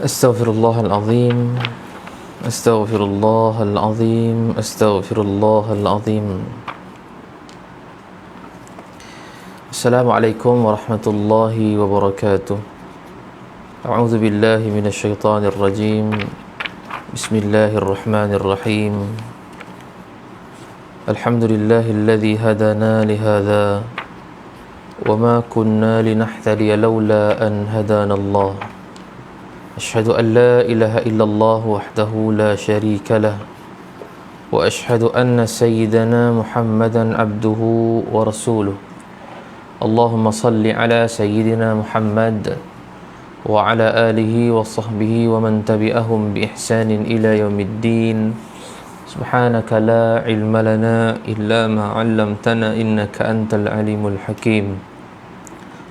Astaghfirullahalazim. Astaghfirullahalazim. Astaghfirullahalazim. Assalamualaikum warahmatullahi wabarakatuh. A'udzu billahi minasyaitonir rajim. Bismillahirrahmanirrahim. Alhamdulillahilladzi hadana lihadza wa ma kunna linahtadiya laula an hadana Allah. أشهد أن لا إله إلا الله وحده لا شريك له وأشهد أن سيدنا محمدا عبده ورسوله اللهم صل على سيدنا محمد وعلى آله وصحبه ومن تبعهم بإحسان إلى يوم الدين سبحانك لا علم لنا إلا ما علمتنا إنك أنت العليم الحكيم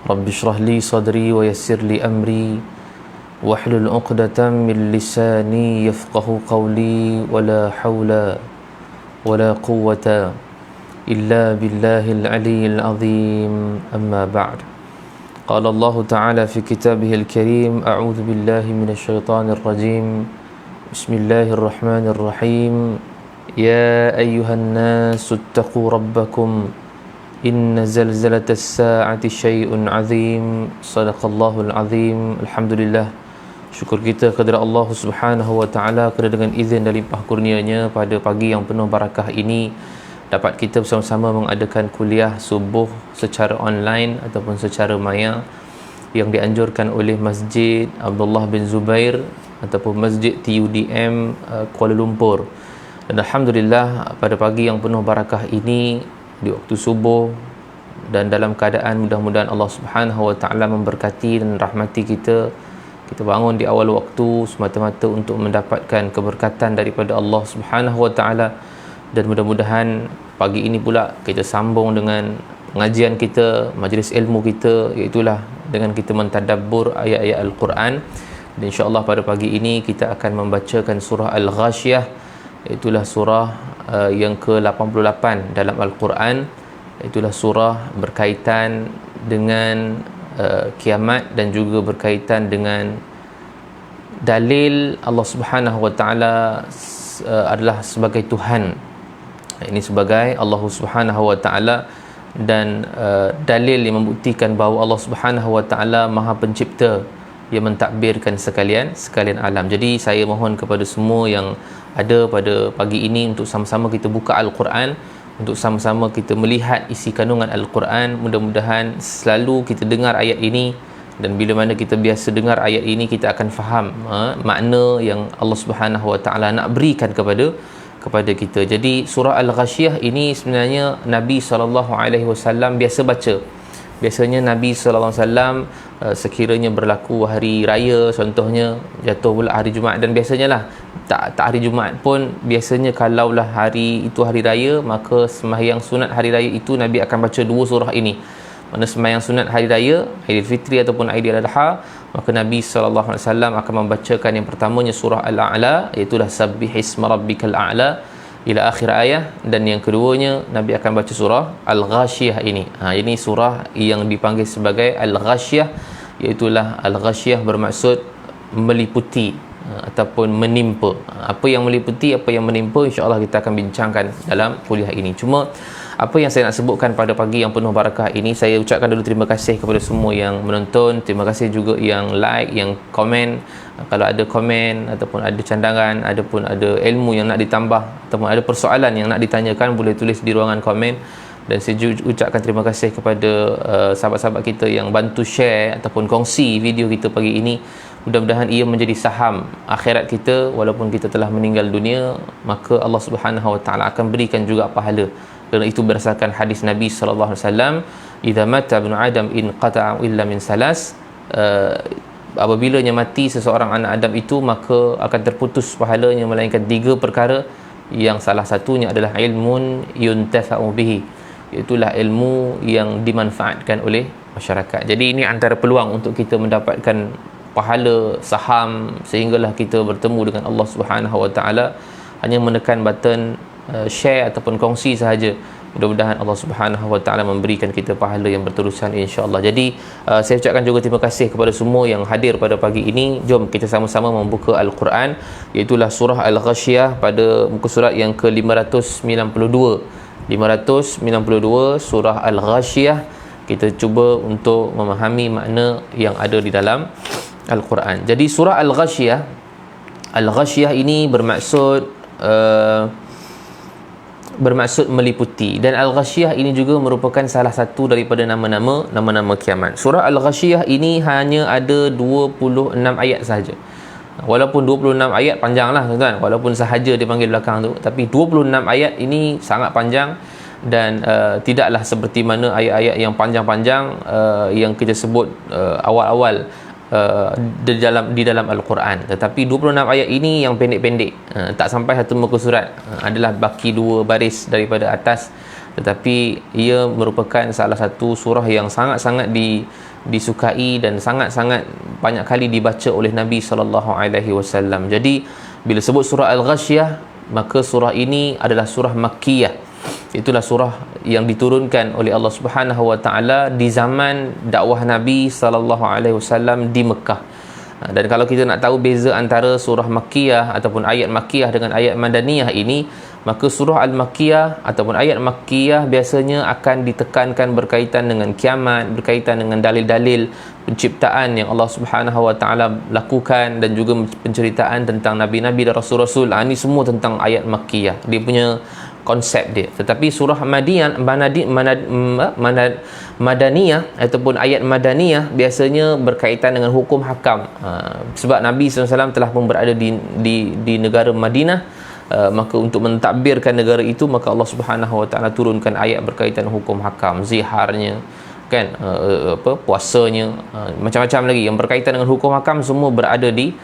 رب اشرح لي صدري ويسر لي أمري واحلل عقدة من لساني يفقه قولي ولا حول ولا قوة إلا بالله العلي العظيم أما بعد قال الله تعالى في كتابه الكريم أعوذ بالله من الشيطان الرجيم بسم الله الرحمن الرحيم يا أيها الناس اتقوا ربكم إن زلزلة الساعة شيء عظيم صدق الله العظيم الحمد لله. Syukur kita kepada Allah Subhanahu wa taala kerana dengan izin dan limpah kurnia-Nya pada pagi yang penuh barakah ini dapat kita bersama-sama mengadakan kuliah subuh secara online ataupun secara maya yang dianjurkan oleh Masjid Abdullah bin Zubair ataupun Masjid TUDM Kuala Lumpur. Dan alhamdulillah pada pagi yang penuh barakah ini di waktu subuh dan dalam keadaan mudah-mudahan Allah Subhanahu wa taala memberkati dan rahmati kita bangun di awal waktu semata-mata untuk mendapatkan keberkatan daripada Allah Subhanahu wa taala, dan mudah-mudahan pagi ini pula kita sambung dengan pengajian kita, majlis ilmu kita, iaitu dengan kita mentadabbur ayat-ayat Al-Quran. Dan insya-Allah pada pagi ini kita akan membacakan surah Al-Ghashiyah, iaitu surah yang ke-88 dalam Al-Quran. Itulah surah berkaitan dengan kiamat dan juga berkaitan dengan dalil Allah Subhanahu wa taala adalah sebagai Tuhan. Ini sebagai Allah Subhanahu wa taala dan dalil yang membuktikan bahawa Allah Subhanahu wa taala Maha Pencipta yang mentadbirkan sekalian alam. Jadi saya mohon kepada semua yang ada pada pagi ini untuk sama-sama kita buka Al-Quran, untuk sama-sama kita melihat isi kandungan Al-Quran. Mudah-mudahan selalu kita dengar ayat ini, dan bila mana kita biasa dengar ayat ini, kita akan faham makna yang Allah Subhanahu wa taala nak berikan kepada kita. Jadi surah Al-Ghashiyah ini sebenarnya Nabi SAW biasa baca. Biasanya Nabi SAW sekiranya berlaku hari raya, contohnya jatuh pula hari Jumaat, dan biasanya tak hari Jumaat pun, biasanya kalaulah hari itu hari raya, maka sembahyang sunat hari raya itu Nabi akan baca dua surah ini. Mana sembahyang sunat hari raya, Aidilfitri ataupun Aidiladha, maka Nabi SAW akan membacakan yang pertamanya surah Al-A'la, iaitu Sabbihisma Rabbikal A'la ila akhir ayat, dan yang keduanya Nabi akan baca surah Al-Ghashiyah ini. Ini surah yang dipanggil sebagai Al-Ghashiyah, iaitu Al-Ghashiyah bermaksud meliputi ataupun menimpa. Apa yang meliputi, apa yang menimpa, insya-Allah kita akan bincangkan dalam kuliah ini. Cuma apa yang saya nak sebutkan pada pagi yang penuh barakah ini, saya ucapkan dulu terima kasih kepada semua yang menonton, terima kasih juga yang like, yang komen. Kalau ada komen ataupun ada candangan, ataupun ada ilmu yang nak ditambah, ataupun ada persoalan yang nak ditanyakan, boleh tulis di ruangan komen. Dan saya ucapkan terima kasih kepada sahabat-sahabat kita yang bantu share ataupun kongsi video kita pagi ini. Mudah-mudahan ia menjadi saham akhirat kita walaupun kita telah meninggal dunia, maka Allah Subhanahu wa taala akan berikan juga pahala. Kerana itu berdasarkan hadis Nabi sallallahu alaihi wasallam, idza mata ibnu adam in qata'a illa min salas, apabila mati seseorang anak Adam itu, maka akan terputus pahalanya melainkan tiga perkara, yang salah satunya adalah ilmun yuntafa'u bihi, itulah ilmu yang dimanfaatkan oleh masyarakat. Jadi ini antara peluang untuk kita mendapatkan pahala saham sehinggalah kita bertemu dengan Allah Subhanahu wa taala. Hanya menekan button share ataupun kongsi sahaja, Mudah-mudahan Allah Subhanahu Wa Taala memberikan kita pahala yang berterusan insya-Allah. Jadi saya ucapkan juga terima kasih kepada semua yang hadir pada pagi ini. Jom kita sama-sama membuka Al-Quran, iaitu surah Al-Ghashiyah pada muka surat yang ke-592. 592 surah Al-Ghashiyah. Kita cuba untuk memahami makna yang ada di dalam Al-Quran. Jadi surah Al-Ghashiyah ini bermaksud meliputi, dan Al-Ghashiyah ini juga merupakan salah satu daripada nama-nama kiamat. Surah Al-Ghashiyah ini hanya ada 26 ayat sahaja. Walaupun 26 ayat panjanglah tuan-tuan, walaupun sahaja dipanggil belakang tu, tapi 26 ayat ini sangat panjang, dan tidaklah seperti mana ayat-ayat yang panjang-panjang yang kita sebut awal-awal di dalam Al-Quran. Tetapi 26 ayat ini yang pendek-pendek, tak sampai satu muka surat, adalah baki 2 baris daripada atas, tetapi ia merupakan salah satu surah yang sangat-sangat disukai dan sangat-sangat banyak kali dibaca oleh Nabi SAW. Jadi bila sebut surah Al-Ghashiyah, maka surah ini adalah surah Makkiyah. Itulah surah yang diturunkan oleh Allah Subhanahu Wa Taala di zaman dakwah Nabi sallallahu alaihi wasallam di Mekah. Dan kalau kita nak tahu beza antara surah Makkiyah ataupun ayat Makkiyah dengan ayat Madaniyah ini, maka surah Al-Makkiyah ataupun ayat Makkiyah biasanya akan ditekankan berkaitan dengan kiamat, berkaitan dengan dalil-dalil penciptaan yang Allah Subhanahu Wa Taala lakukan, dan juga penceritaan tentang nabi-nabi dan rasul-rasul. Ini semua tentang ayat Makkiyah, dia punya konsep dia. Tetapi surah Madaniyah ataupun ayat Madaniyah biasanya berkaitan dengan hukum hakam. Sebab Nabi SAW telah pun berada di negara Madinah, maka untuk mentadbirkan negara itu, maka Allah Subhanahu Wa Taala turunkan ayat berkaitan hukum hakam, ziharnya, kan, puasanya, macam-macam lagi yang berkaitan dengan hukum hakam, semua berada di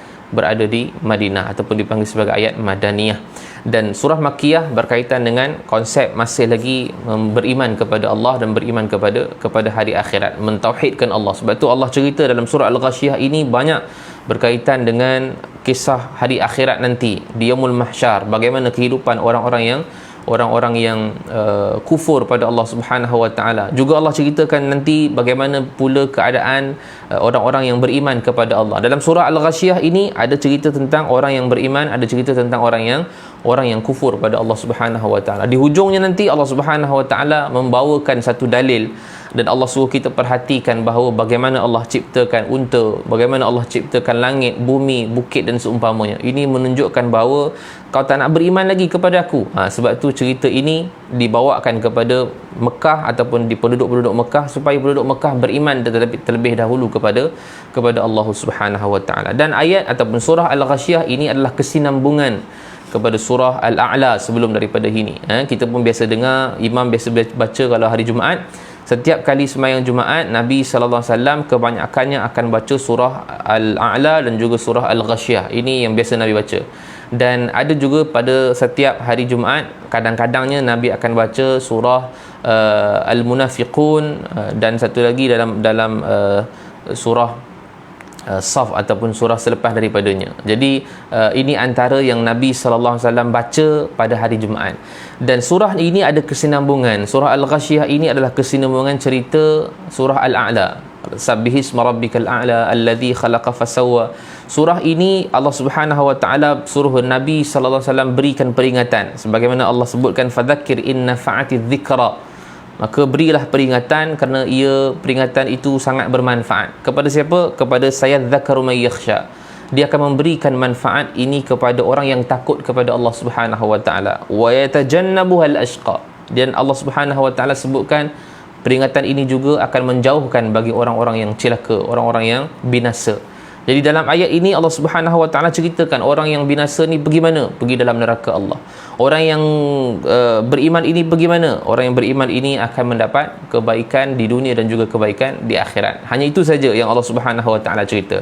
Madinah ataupun dipanggil sebagai ayat Madaniyah. Dan surah Makkiyah berkaitan dengan konsep masih lagi beriman kepada Allah dan beriman kepada hari akhirat, mentauhidkan Allah. Sebab tu Allah cerita dalam surah Al-Ghashiyah ini banyak berkaitan dengan kisah hari akhirat nanti, di Yaumul Mahsyar, bagaimana kehidupan orang-orang yang kufur pada Allah Subhanahu Wa Taala. Juga Allah ceritakan nanti bagaimana pula keadaan orang-orang yang beriman kepada Allah. Dalam surah Al-Ghashiyah ini ada cerita tentang orang yang beriman, ada cerita tentang orang yang kufur pada Allah Subhanahu Wa Taala. Di hujungnya nanti Allah Subhanahu Wa Taala membawakan satu dalil, dan Allah suruh kita perhatikan bahawa bagaimana Allah ciptakan unta, bagaimana Allah ciptakan langit, bumi, bukit dan seumpamanya. Ini menunjukkan bahawa kau tak nak beriman lagi kepada aku. Sebab tu cerita ini dibawakan kepada Mekah ataupun di penduduk-penduduk Mekah, supaya penduduk Mekah beriman terlebih dahulu kepada Allah Subhanahu Wa Taala. Dan ayat ataupun surah Al-Ghashiyah ini adalah kesinambungan kepada surah Al-A'la sebelum daripada ini. Kita pun biasa dengar imam biasa baca kalau hari Jumaat, setiap kali sembahyang Jumaat, Nabi sallallahu alaihi wasallam kebanyakannya akan baca surah Al-A'la dan juga surah Al-Ghashiyah. Ini yang biasa Nabi baca. Dan ada juga pada setiap hari Jumaat, kadang-kadangnya Nabi akan baca surah Al-Munafiqun, dan satu lagi dalam surah Saf ataupun surah selepas daripadanya. Jadi ini antara yang Nabi sallallahu alaihi wasallam baca pada hari Jumaat. Dan surah ini ada kesinambungan. Surah Al-Ghashiyah ini adalah kesinambungan cerita surah Al-A'la. Sabbihisma rabbikal a'la alladhi khalaqa fasawwa. Surah ini Allah Subhanahu Wa Taala suruh Nabi sallallahu alaihi wasallam berikan peringatan, sebagaimana Allah sebutkan fadzakir in nafa'ati dzikra. Maka berilah peringatan, kerana peringatan itu sangat bermanfaat. Kepada siapa? Kepada sayadzakaru may yakhsha. Dia akan memberikan manfaat ini kepada orang yang takut kepada Allah Subhanahu Wa Taala. Wa yatajannabuhal ashqa. Dan Allah Subhanahu Wa Taala sebutkan peringatan ini juga akan menjauhkan bagi orang-orang yang celaka, orang-orang yang binasa. Jadi dalam ayat ini Allah Subhanahu Wa Taala ceritakan orang yang binasa ni pergi mana? Pergi dalam neraka Allah. Orang yang beriman ini pergi mana? Orang yang beriman ini akan mendapat kebaikan di dunia dan juga kebaikan di akhirat. Hanya itu saja yang Allah Subhanahu Wa Taala cerita.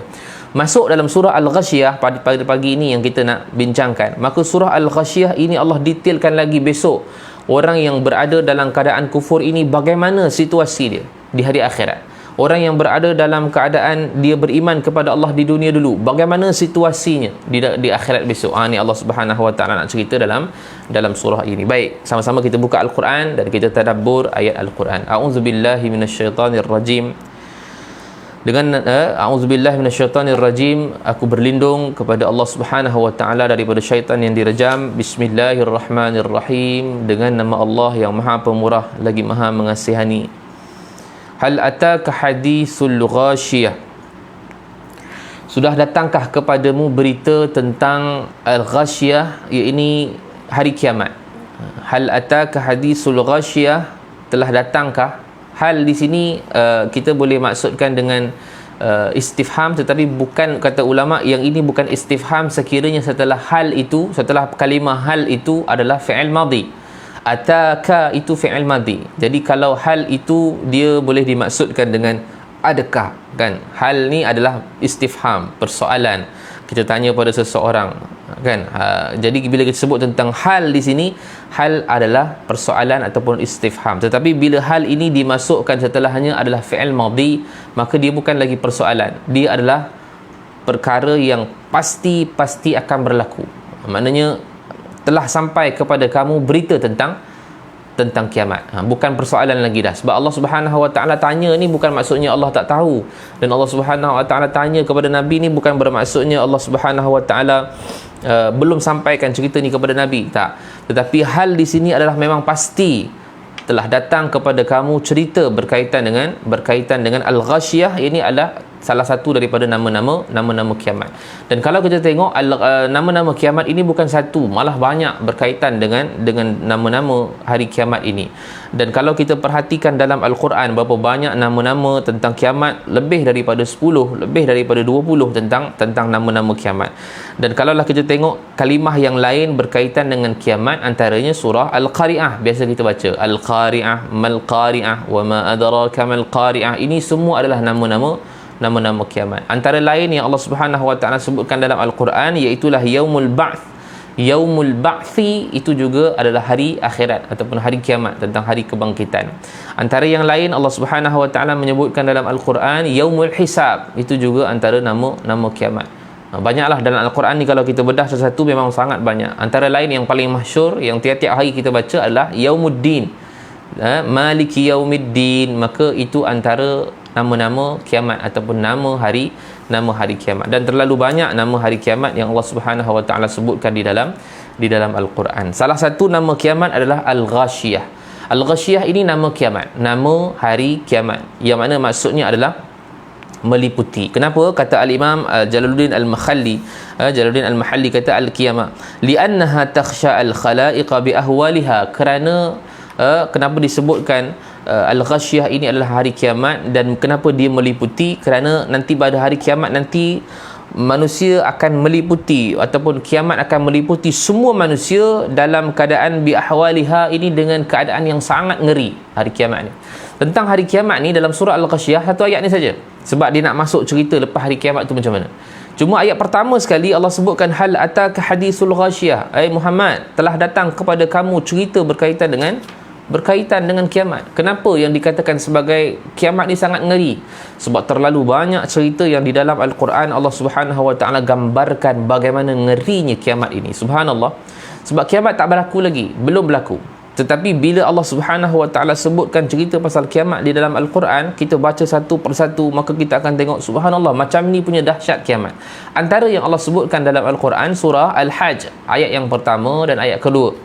Masuk dalam surah Al-Ghashiyah pada pagi ini yang kita nak bincangkan. Maka surah Al-Ghashiyah ini Allah detailkan lagi besok. Orang yang berada dalam keadaan kufur ini bagaimana situasi dia di hari akhirat. orang yang berada dalam keadaan dia beriman kepada Allah di dunia dulu, bagaimana situasinya di akhirat besok. Ni Allah Subhanahu Wa Taala nak cerita dalam surah ini. Baik, sama-sama kita buka Al-Quran dan kita tadabbur ayat Al-Quran. A'udzubillahi minasyaitanirrajim. Dengan a'udzubillahi minasyaitanirrajim, aku berlindung kepada Allah Subhanahu wa taala daripada syaitan yang direjam. Bismillahirrahmanirrahim, dengan nama Allah yang Maha Pemurah lagi Maha Mengasihani. Hal ataka hadithul ghashiyah, sudah datangkah kepadamu berita tentang al-ghashiyah, iaitu hari kiamat. Hal ataka hadithul ghashiyah, telah datangkah? Hal di sini kita boleh maksudkan dengan istifham, tetapi bukan, kata ulama, yang ini bukan istifham sekiranya setelah hal itu, setelah kalimah hal itu adalah fi'il madhi. Ataka itu fi'il madhi. Jadi kalau hal itu dia boleh dimaksudkan dengan adakah, kan? Hal ni adalah istifham, persoalan. Kita tanya pada seseorang, kan? Jadi bila kita sebut tentang hal di sini, hal adalah persoalan ataupun istifham. Tetapi bila hal ini dimasukkan setelahnya adalah fi'il madhi, maka dia bukan lagi persoalan, dia adalah perkara yang pasti akan berlaku. Maknanya telah sampai kepada kamu berita tentang kiamat. Bukan persoalan lagi dah. Sebab Allah Subhanahu Wa Taala tanya ni bukan maksudnya Allah tak tahu, dan Allah Subhanahu Wa Taala tanya kepada Nabi ni bukan bermaksudnya Allah Subhanahu Wa Taala belum sampaikan cerita ni kepada Nabi, tak. Tetapi hal di sini adalah memang pasti telah datang kepada kamu cerita berkaitan dengan al-ghashiyah. Ini adalah salah satu daripada nama-nama kiamat. Dan kalau kita tengok nama-nama kiamat ini bukan satu, malah banyak berkaitan dengan nama-nama hari kiamat ini. Dan kalau kita perhatikan dalam Al-Quran, berapa banyak nama-nama tentang kiamat, lebih daripada 10, lebih daripada 20 tentang nama-nama kiamat. Dan kalaulah kita tengok kalimah yang lain berkaitan dengan kiamat, antaranya surah Al-Qari'ah, biasa kita baca Al-Qari'ah, Mal-Qari'ah, wa ma adraka mal-Qari'ah. Ini semua adalah nama-nama kiamat. Antara lain yang Allah Subhanahu Wa Taala sebutkan dalam Al-Quran, iaitulah Yaumul Ba'th. Yaumul Ba'thi itu juga adalah hari akhirat ataupun hari kiamat, tentang hari kebangkitan. Antara yang lain Allah Subhanahu Wa Taala menyebutkan dalam Al-Quran Yaumul Hisab, itu juga antara nama kiamat. Banyaklah dalam Al-Quran ni, kalau kita bedah satu-satu memang sangat banyak. Antara lain yang paling masyhur yang tiap-tiap hari kita baca adalah Yaumuddin, Maliki Yaumiddin. Maka itu antara nama-nama kiamat ataupun nama hari kiamat. Dan terlalu banyak nama hari kiamat yang Allah Subhanahu Wa Taala sebutkan di dalam Al-Quran. Salah satu nama kiamat adalah Al-Ghashiyah. Al-Ghashiyah ini nama kiamat, nama hari kiamat, yang mana maksudnya adalah meliputi. Kenapa? Kata Al-Imam Jalaluddin Al-Mahalli kata al-qiyamah li'annaha takhsha al-khalaiqa bi ahwaliha. Kerana kenapa disebutkan Al-Ghashiyah ini adalah hari kiamat, dan kenapa dia meliputi? Kerana nanti pada hari kiamat nanti manusia akan meliputi, ataupun kiamat akan meliputi semua manusia dalam keadaan bi ahwaliha, ini dengan keadaan yang sangat ngeri hari kiamat ni. Tentang hari kiamat ni dalam surah Al-Ghashiyah, satu ayat ni saja, sebab dia nak masuk cerita lepas hari kiamat tu macam mana. Cuma ayat pertama sekali Allah sebutkan hal ataka hadithul ghashiyah, Muhammad, telah datang kepada kamu cerita berkaitan dengan kiamat. Kenapa yang dikatakan sebagai kiamat ni sangat ngeri? Sebab terlalu banyak cerita yang di dalam Al-Quran Allah Subhanahu Wa Taala gambarkan bagaimana ngerinya kiamat ini. Subhanallah. Sebab kiamat tak berlaku lagi, belum berlaku. Tetapi bila Allah Subhanahu Wa Taala sebutkan cerita pasal kiamat di dalam Al-Quran, kita baca satu persatu, maka kita akan tengok subhanallah, macam ni punya dahsyat kiamat. Antara yang Allah sebutkan dalam Al-Quran, surah Al-Hajj ayat yang pertama dan ayat kedua.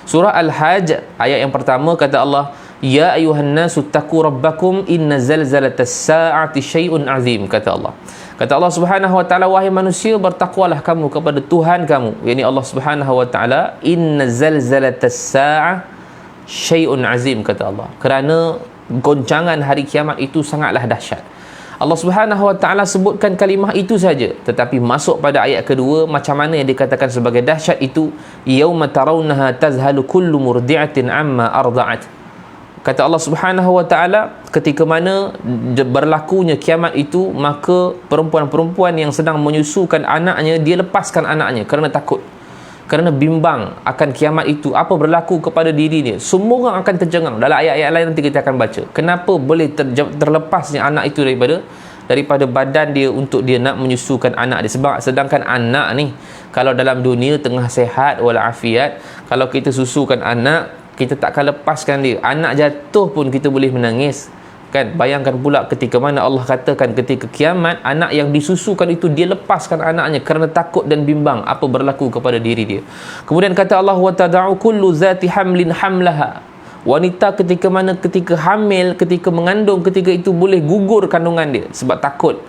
Surah Al-Hajj ayat yang pertama kata Allah, ya ayuhan nasu taqu rabbakum inna zalzalatas sa'ati syai'un azim. Kata Allah Subhanahu Wa Taala, wahai manusia, bertakwalah kamu kepada Tuhan kamu, yakni Allah Subhanahu Wa Taala. Inna zalzalatas sa'ah syai'un azim, kata Allah, kerana goncangan hari kiamat itu sangatlah dahsyat. Allah Subhanahu Wa Taala sebutkan kalimah itu saja, tetapi masuk pada ayat kedua, macam mana yang dikatakan sebagai dahsyat itu. Yauma tarawnaha tazhalu kullu murdi'atin amma arda'at. Kata Allah Subhanahu Wa Taala, ketika mana berlakunya kiamat itu, maka perempuan-perempuan yang sedang menyusukan anaknya, dia lepaskan anaknya kerana takut. kerana bimbang akan kiamat itu, apa berlaku kepada diri dia. Semua orang akan tercengang. Dalam ayat-ayat lain nanti kita akan baca kenapa boleh terlepasnya anak itu daripada badan dia untuk dia nak menyusukan anak dia. Sebab sedangkan anak ni, kalau dalam dunia tengah sehat walafiat, kalau kita susukan anak, kita tak akan lepaskan dia. Anak jatuh pun kita boleh menangis, kan? Bayangkan pula ketika mana Allah katakan ketika kiamat, anak yang disusukan itu dia lepaskan anaknya kerana takut dan bimbang apa berlaku kepada diri dia. Kemudian kata Allah, wa tad'u kullu zati hamlin hamlaha. Wanita ketika hamil, ketika mengandung, ketika itu boleh gugur kandungan dia sebab takut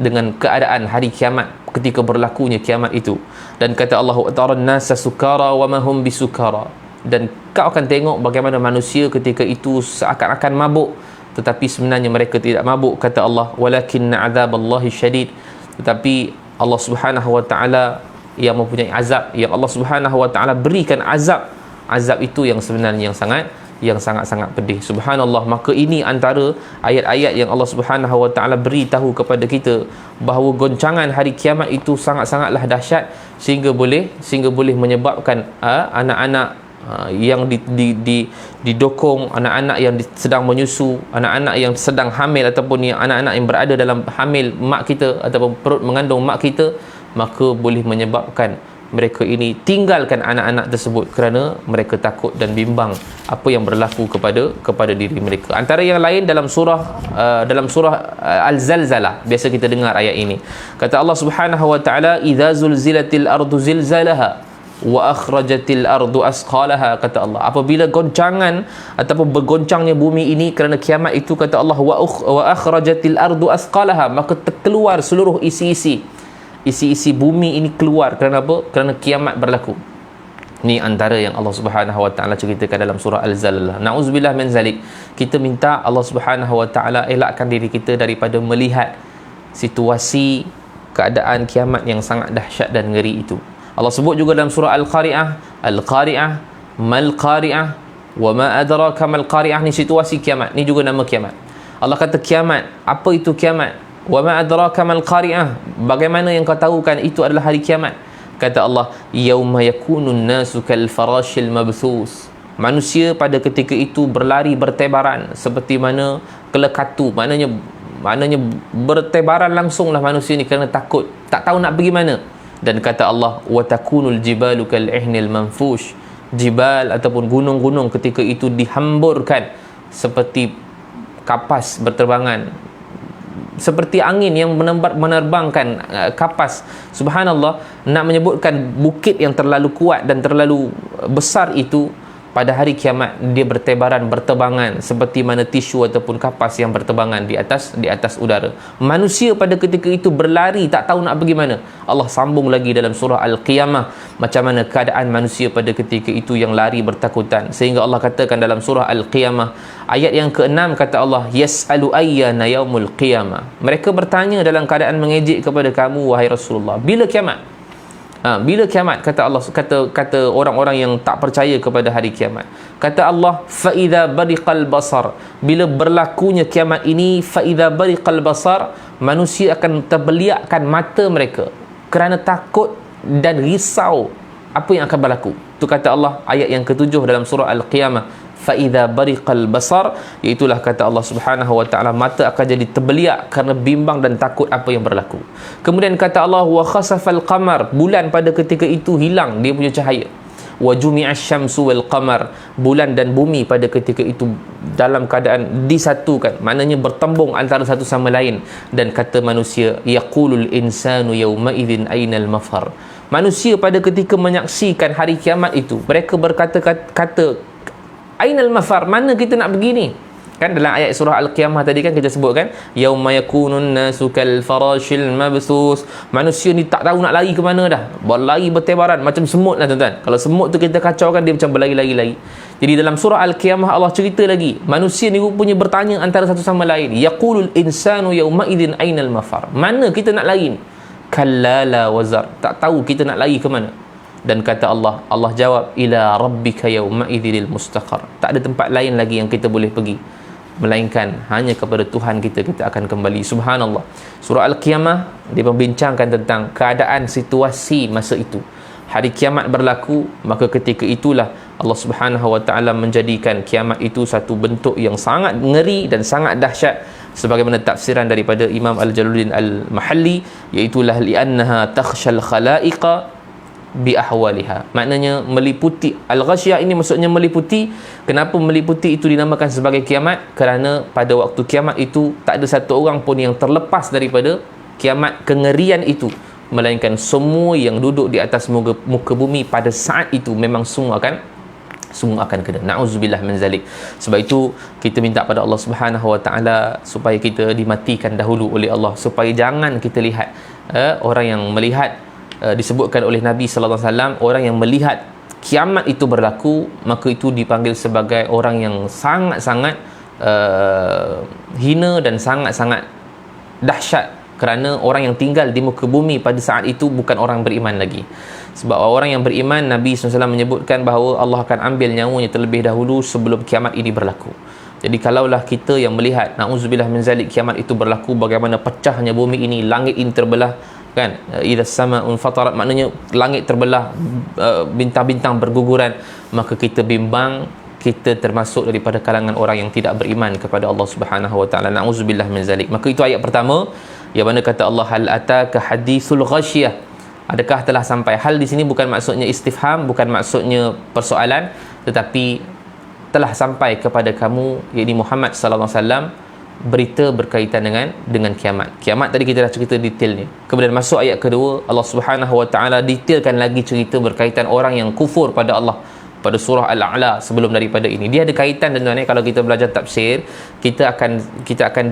dengan keadaan hari kiamat, ketika berlakunya kiamat itu. Dan kata Allah, wa taran nasa sukara wa ma hum bisukara. Dan kau akan tengok bagaimana manusia ketika itu seakan-akan mabuk, tetapi sebenarnya mereka tidak mabuk. Kata Allah, walakinna azaballahi syadid. Tetapi Allah Subhanahu wa taala yang mempunyai azab, yang Allah Subhanahu wa taala berikan azab itu yang sebenarnya yang sangat-sangat pedih. Subhanallah. Maka ini antara ayat-ayat yang Allah Subhanahu wa taala beritahu kepada kita bahawa goncangan hari kiamat itu sangat-sangatlah dahsyat, sehingga boleh menyebabkan anak-anak yang didokong, anak-anak yang sedang menyusu, anak-anak yang sedang hamil, ataupun yang anak-anak yang berada dalam hamil mak kita ataupun perut mengandung mak kita, maka boleh menyebabkan mereka ini tinggalkan anak-anak tersebut kerana mereka takut dan bimbang apa yang berlaku kepada diri mereka. Antara yang lain dalam surah Al-Zalzalah, biasa kita dengar ayat ini. Kata Allah Subhanahu wa taala, idza zulzilatil ardu zilzalaha wa akhrajatil ardu asqalaha. Kata Allah, apabila goncangan ataupun bergoncangnya bumi ini kerana kiamat itu, kata Allah, wa akhrajatil ardu asqalaha, maka terkeluar seluruh isi bumi ini keluar. Kerana apa? Kerana kiamat berlaku. Ni antara yang Allah Subhanahu wa taala ceritakan dalam surah Al-Zalzalah. Nauzubillah min zalik. Kita minta Allah Subhanahu wa taala elakkan diri kita daripada melihat situasi keadaan kiamat yang sangat dahsyat dan ngeri itu. Allah sebut juga dalam surah Al-Qari'ah, mal qari'ah wa ma adraka mal qari'ah. Ni situasi kiamat, ni juga nama kiamat. Allah kata kiamat, apa itu kiamat? Wa ma adraka mal qari'ah, bagaimana yang kau tahu kan itu adalah hari kiamat? Kata Allah, yauma yakunun nasu kal farashil mabthus. Manusia pada ketika itu berlari bertebaran seperti mana kelekatu, maknanya bertebaran langsunglah manusia ni kerana takut, tak tahu nak pergi mana. Dan kata Allah, wa takunul jibalu kal ihnil manfush. Jibal ataupun gunung-gunung ketika itu dihamburkan seperti kapas berterbangan, seperti angin yang menerbangkan kapas. Subhanallah, nak menyebutkan bukit yang terlalu kuat dan terlalu besar itu, pada hari kiamat dia berterbangan seperti mana tisu ataupun kapas yang berterbangan di atas udara. Manusia pada ketika itu berlari tak tahu nak pergi mana. Allah sambung lagi dalam surah Al-Qiyamah macam mana keadaan manusia pada ketika itu yang lari bertakutan, sehingga Allah katakan dalam surah Al-Qiyamah ayat yang ke-6, kata Allah, yas'alu ayyana yaumul qiyamah. Mereka bertanya dalam keadaan mengejek kepada kamu wahai Rasulullah, bila kiamat? Bila kiamat? Kata Allah, kata orang-orang yang tak percaya kepada hari kiamat. Kata Allah, fa idza bariqal basar. Bila berlakunya kiamat ini, fa idza bariqal basar, manusia akan terbeliakkan mata mereka kerana takut dan risau apa yang akan berlaku. Itu kata Allah ayat yang ke-7 dalam surah Al-Qiyamah, fa idza bariqal basar, iaitulah kata Allah Subhanahu wa taala, mata akan jadi terbeliak kerana bimbang dan takut apa yang berlaku. Kemudian kata Allah, wa khasafal qamar, bulan pada ketika itu hilang dia punya cahaya. Wa jumi'asy syamsu wal qamar, bulan dan bumi pada ketika itu dalam keadaan disatukan, maknanya bertembung antara satu sama lain. Dan kata manusia, yaqulul insanu yawma idzin ainal mafar. Manusia pada ketika menyaksikan hari kiamat itu, mereka berkata-kata, ainal mafar, mana kita nak pergi ni? Kan dalam ayat surah Al-Qiyamah tadi kan kita sebutkan, yauma yakunun nasu kal farashil mabthus. Manusia ni tak tahu nak lari ke mana dah. Berlari bertebaran macam semut lah tuan-tuan. Kalau semut tu kita kacau kan, dia macam berlari-lari. Jadi dalam surah Al-Qiyamah Allah cerita lagi, manusia ni rupanya bertanya antara satu sama lain, yaqulul insanu yauma idzin ainal mafar. Mana kita nak lari ni? Kalla la wazar. Tak tahu kita nak lari ke mana. Dan kata Allah jawab, ila rabbika yawma idzil mustaqar. Tak ada tempat lain lagi yang kita boleh pergi melainkan hanya kepada Tuhan kita akan kembali. Subhanallah. Surah Al-Qiyamah dia membincangkan tentang keadaan situasi masa itu. hari kiamat berlaku, maka ketika itulah Allah Subhanahu wa taala menjadikan kiamat itu satu bentuk yang sangat ngeri dan sangat dahsyat, sebagaimana tafsiran daripada Imam Al-Jalaluddin Al-Mahalli, iaitu li'annaha takhshal khalaiqa bi ahwaliha. Maknanya meliputi, al-ghasyiyah ini maksudnya meliputi. Kenapa meliputi itu dinamakan sebagai kiamat? Kerana pada waktu kiamat itu tak ada satu orang pun yang terlepas daripada kiamat, kengerian itu, melainkan semua yang duduk di atas muka bumi pada saat itu memang semua akan kena. Na'udzubillah min zalik. Sebab itu kita minta pada Allah Subhanahu wa taala supaya kita dimatikan dahulu oleh Allah, supaya jangan kita lihat orang yang melihat, disebutkan oleh Nabi sallallahu alaihi wasallam, orang yang melihat kiamat itu berlaku, maka itu dipanggil sebagai orang yang sangat-sangat hina dan sangat-sangat dahsyat, kerana orang yang tinggal di muka bumi pada saat itu bukan orang beriman lagi. Sebab orang yang beriman, Nabi SAW menyebutkan bahawa Allah akan ambil nyawanya terlebih dahulu sebelum kiamat ini berlaku. Jadi kalaulah kita yang melihat, na'udzubillah min zalik, kiamat itu berlaku, bagaimana pecahnya bumi ini, langit ini terbelah, kan, idza sama'un fatarat, maknanya langit terbelah, bintang-bintang berguguran, maka kita bimbang, kita termasuk daripada kalangan orang yang tidak beriman kepada Allah Subhanahu wa taala. Na'udzubillah min zalik. Maka itu ayat pertama, yang mana kata Allah, hal ataka hadithul ghasyiyah, adakah telah sampai. Hal di sini bukan maksudnya istifham, bukan maksudnya persoalan, tetapi telah sampai kepada kamu, yakni Muhammad sallallahu alaihi wasallam, berita berkaitan dengan kiamat. Kiamat tadi kita dah cerita detailnya. Kemudian masuk ayat kedua, Allah Subhanahu wa taala detailkan lagi cerita berkaitan orang yang kufur pada Allah pada surah Al-A'la sebelum daripada ini. Dia ada kaitan, tuan-tuan. Kalau kita belajar tafsir, kita akan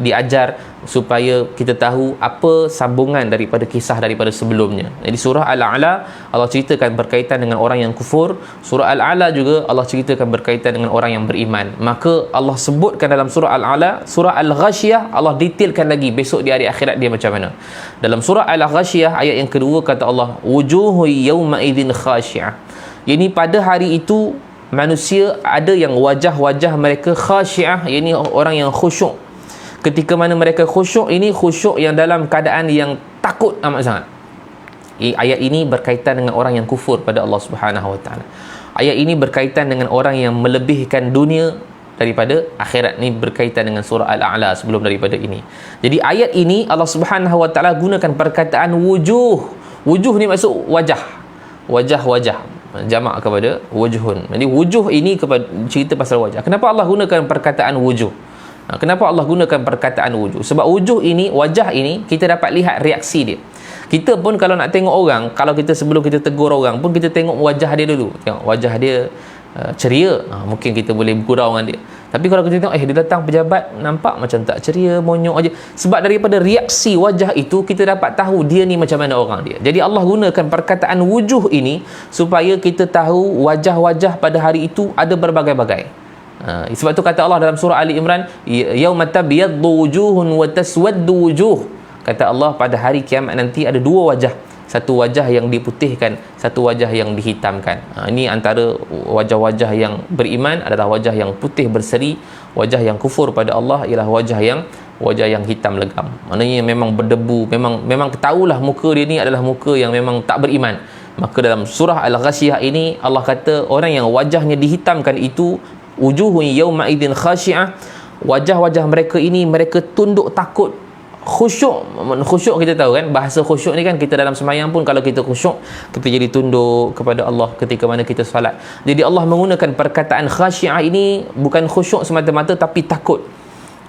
diajar supaya kita tahu apa sambungan daripada kisah daripada sebelumnya. Jadi surah Al-A'la Allah ceritakan berkaitan dengan orang yang kufur, surah Al-A'la juga Allah ceritakan berkaitan dengan orang yang beriman. Maka Allah sebutkan dalam surah Al-A'la, surah Al-Ghasyiyah Allah detailkan lagi besok di hari akhirat dia macam mana. Dalam surah Al-Ghasyiyah ayat yang kedua kata Allah, wujuhu yawma idzin khashi'ah. Ini pada hari itu manusia ada yang wajah-wajah mereka khasyiah, ini orang yang khusyuk. Ketika mana mereka khusyuk, ini khusyuk yang dalam keadaan yang takut amat sangat. Ayat ini berkaitan dengan orang yang kufur pada Allah Subhanahu wa taala. Ayat ini berkaitan dengan orang yang melebihkan dunia daripada akhirat. Ni berkaitan dengan surah Al-A'la sebelum daripada ini. Jadi ayat ini Allah Subhanahu wa taala gunakan perkataan wujuh. Wujuh ni maksud wajah. Wajah-wajah, jamak kepada wujuhun. Jadi wujuh ini kepada cerita pasal wajah. Kenapa Allah gunakan perkataan wujuh? Kenapa Allah gunakan perkataan wujuh? Sebab wujuh ini, wajah ini, kita dapat lihat reaksi dia. Kita pun kalau nak tengok orang, kalau kita sebelum kita tegur orang pun kita tengok wajah dia dulu. Tengok wajah dia ceria, mungkin kita boleh bergurau dengan dia. Tapi kalau kita tengok dia datang pejabat nampak macam tak ceria, monyok aja. Sebab daripada reaksi wajah itu kita dapat tahu dia ni macam mana orang dia. Jadi Allah gunakan perkataan wujuh ini supaya kita tahu wajah-wajah pada hari itu ada berbagai-bagai. Sebab tu kata Allah dalam surah Ali Imran, yauma tabyaddu wujuhun wa taswaddu wujuh. Kata Allah pada hari kiamat nanti ada dua wajah. Satu wajah yang diputihkan, satu wajah yang dihitamkan. Ini antara wajah-wajah yang beriman adalah wajah yang putih berseri, wajah yang kufur pada Allah ialah wajah yang hitam legam. Maknanya memang berdebu, memang ketahuilah muka dia ni adalah muka yang memang tak beriman. Maka dalam surah Al-Ghasyiyah ini Allah kata orang yang wajahnya dihitamkan itu wujuhun yawma idzin khashi'ah, wajah-wajah mereka ini mereka tunduk takut. Khusyuk kita tahu kan, bahasa khusyuk ni kan kita dalam sembahyang pun kalau kita khusyuk kita jadi tunduk kepada Allah ketika mana kita solat. Jadi Allah menggunakan perkataan khasyiah ini bukan khusyuk semata-mata tapi takut.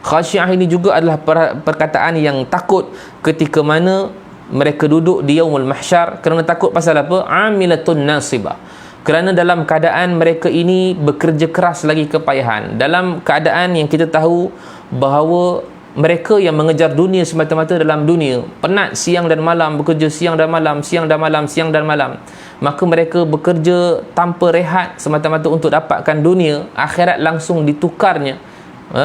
Khasyiah ini juga adalah perkataan yang takut ketika mana mereka duduk di yaumul mahsyar. Kerana takut pasal apa? Amilatun nasibah. Kerana dalam keadaan mereka ini bekerja keras lagi kepayahan, dalam keadaan yang kita tahu bahawa mereka yang mengejar dunia semata-mata dalam dunia, penat siang dan malam, bekerja siang dan malam, maka mereka bekerja tanpa rehat semata-mata untuk dapatkan dunia, akhirat langsung ditukarnya.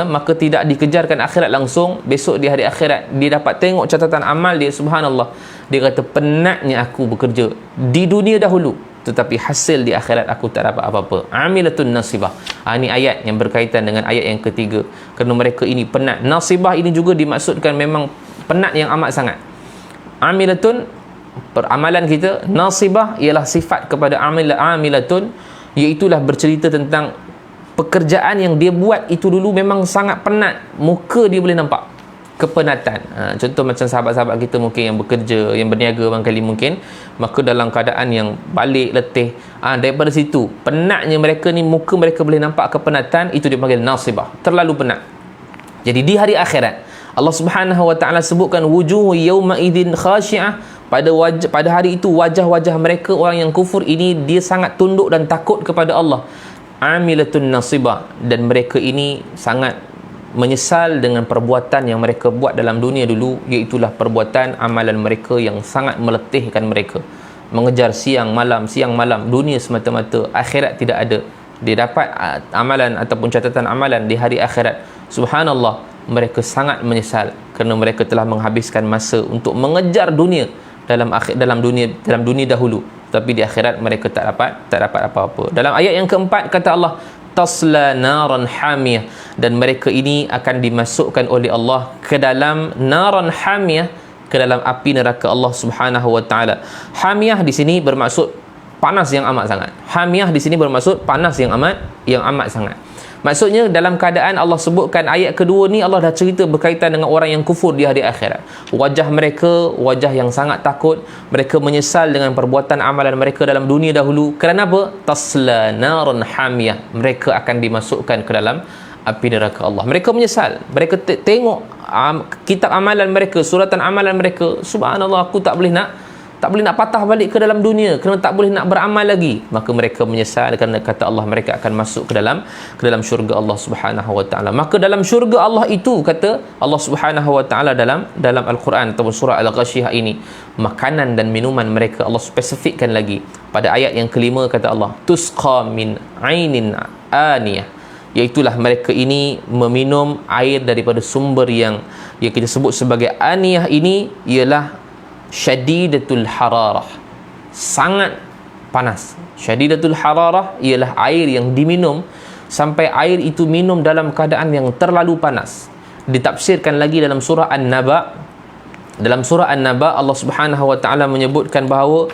Maka tidak dikejarkan akhirat langsung, besok di hari akhirat dia dapat tengok catatan amal dia, subhanallah, dia kata penatnya aku bekerja di dunia dahulu, tetapi hasil di akhirat aku tak dapat apa-apa. Amilatun nasibah. Ini ayat yang berkaitan dengan ayat yang ketiga. Kerana mereka ini penat. Nasibah ini juga dimaksudkan memang penat yang amat sangat. Amilatun peramalan kita. Nasibah ialah sifat kepada amilatun, iaitulah bercerita tentang pekerjaan yang dia buat itu dulu memang sangat penat, muka dia boleh nampak kepenatan. Contoh macam sahabat-sahabat kita mungkin yang bekerja, yang berniaga barangkali mungkin, maka dalam keadaan yang balik letih, daripada situ penatnya mereka ni, muka mereka boleh nampak kepenatan, itu dipanggil nasibah, terlalu penat. Jadi di hari akhirat Allah Subhanahu wa taala sebutkan wujuhu yauma idzin khashi'ah, pada hari itu wajah-wajah mereka orang yang kufur ini dia sangat tunduk dan takut kepada Allah. Amilatun nasibah, dan mereka ini sangat menyesal dengan perbuatan yang mereka buat dalam dunia dulu, iaitulah perbuatan amalan mereka yang sangat meletihkan mereka, mengejar siang malam, dunia semata-mata, akhirat tidak ada. Dia dapat amalan ataupun catatan amalan di hari akhirat, subhanallah, mereka sangat menyesal kerana mereka telah menghabiskan masa untuk mengejar dunia dalam dunia dahulu, tapi di akhirat mereka tak dapat apa-apa. Dalam ayat yang keempat kata Allah, tasla naran hamiyah, dan mereka ini akan dimasukkan oleh Allah ke dalam naran hamiyah, ke dalam api neraka Allah Subhanahu wa taala. Hamiyah di sini bermaksud panas yang amat sangat. Hamiyah di sini bermaksud panas yang amat sangat. Maksudnya dalam keadaan Allah sebutkan ayat kedua ni, Allah dah cerita berkaitan dengan orang yang kufur di hari akhirat. Wajah mereka wajah yang sangat takut, mereka menyesal dengan perbuatan amalan mereka dalam dunia dahulu. Kerana apa? Tasla naran hamiyah, mereka akan dimasukkan ke dalam api neraka Allah. Mereka menyesal, mereka tengok kitab amalan mereka, suratan amalan mereka, subhanallah, aku tak boleh nak patah balik ke dalam dunia kerana tak boleh nak beramal lagi. Maka mereka menyesal kerana kata Allah mereka akan masuk ke dalam syurga Allah Subhanahu wa taala. Maka dalam syurga Allah itu, kata Allah Subhanahu wa taala dalam Al-Quran ataupun surah Al-Ghashiyah ini, makanan dan minuman mereka Allah spesifikkan lagi. Pada ayat yang kelima kata Allah, tusqa min ainin aniyah, iaitulah mereka ini meminum air daripada sumber yang kita sebut sebagai aniyah. Ini ialah syadidatul hararah, sangat panas. Syadidatul hararah ialah air yang diminum sampai air itu minum dalam keadaan yang terlalu panas. Ditafsirkan lagi dalam surah An-Naba. Dalam surah An-Naba Allah Subhanahu wa taala menyebutkan bahawa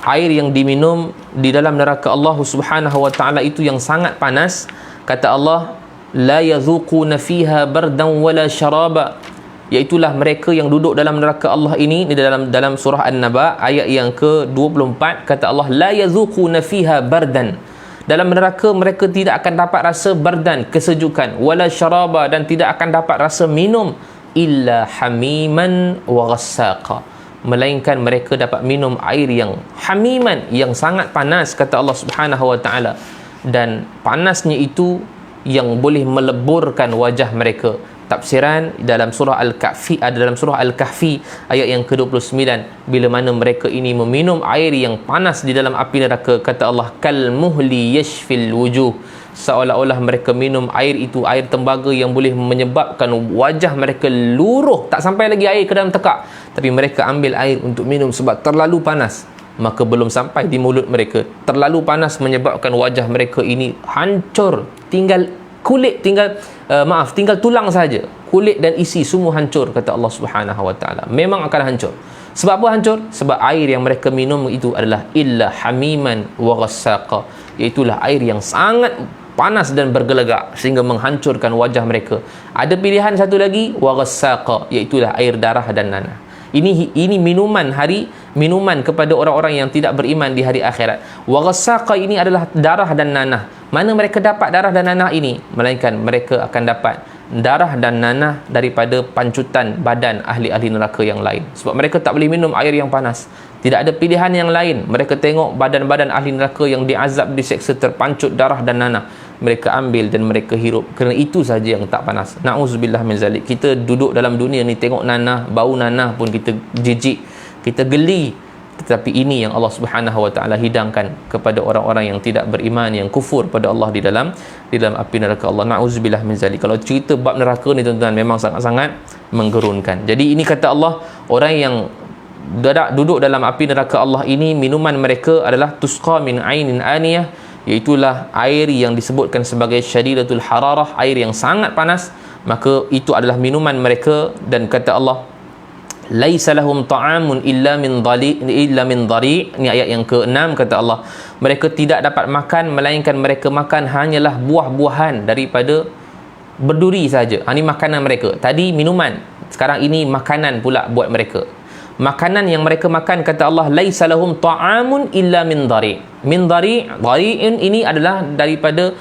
air yang diminum di dalam neraka Allah Subhanahu wa taala itu yang sangat panas. Kata Allah, la yazuquna fiha bardan wala syaraba, iaitulah mereka yang duduk dalam neraka Allah ini. Dalam surah An-Naba ayat yang ke-24 kata Allah, la yazuquna fiha bardan, dalam neraka mereka tidak akan dapat rasa bardan, kesejukan, wala syaraba, dan tidak akan dapat rasa minum, illa hamiman wa ghassaqa, melainkan mereka dapat minum air yang hamiman, yang sangat panas, kata Allah Subhanahu wa taala, dan panasnya itu yang boleh meleburkan wajah mereka. Tafsiran dalam surah Al-Kahfi, dalam surah Al-Kahfi ayat yang ke-29, bila mana mereka ini meminum air yang panas di dalam api neraka, kata Allah, kal muhli yashfil wujuh, seolah-olah mereka minum air itu, air tembaga yang boleh menyebabkan wajah mereka luruh, tak sampai lagi air ke dalam tekak, tapi mereka ambil air untuk minum sebab terlalu panas. Maka belum sampai di mulut mereka, terlalu panas menyebabkan wajah mereka ini hancur, tinggal kulit, tinggal tulang saja, kulit dan isi semua hancur, kata Allah Subhanahu wa taala. Memang akan hancur. Sebab apa hancur? Sebab air yang mereka minum itu adalah illa hamiman wa ghassaqa, iaitulah air yang sangat panas dan bergelegak sehingga menghancurkan wajah mereka. Ada pilihan satu lagi, wa ghassaqa, iaitulah air darah dan nanah. Ini minuman kepada orang-orang yang tidak beriman di hari akhirat. Wa ghassaqa ini adalah darah dan nanah. Mana mereka dapat darah dan nanah ini? Melainkan mereka akan dapat darah dan nanah daripada pancutan badan ahli-ahli neraka yang lain. Sebab mereka tak boleh minum air yang panas, tidak ada pilihan yang lain. Mereka tengok badan-badan ahli neraka yang diazab, diseksa, terpancut darah dan nanah, mereka ambil dan mereka hirup, kerana itu saja yang tak panas. Na'udzubillah min zalik. Kita duduk dalam dunia ni tengok nanah, bau nanah pun kita jijik, kita geli. Tetapi ini yang Allah Subhanahu wa taala hidangkan kepada orang-orang yang tidak beriman, yang kufur pada Allah di dalam api neraka Allah. Na'udzubillah min zalik. Kalau cerita bab neraka ni tuan-tuan memang sangat-sangat menggerunkan. Jadi ini kata Allah, orang yang duduk dalam api neraka Allah ini, minuman mereka adalah tusqa min ainin aniyah, iaitulah air yang disebutkan sebagai syadidatul hararah, air yang sangat panas. Maka itu adalah minuman mereka. Dan kata Allah, laisa lahum ta'amun illa min dhari. Ini ayat yang ke-6, kata Allah, mereka tidak dapat makan melainkan mereka makan hanyalah buah-buahan daripada berduri saja. Ini makanan mereka. Tadi minuman, sekarang ini makanan pula buat mereka. Makanan yang mereka makan, kata Allah, laisa lahum ta'amun illa min dhari. Min dhari, dhari'in ini adalah daripada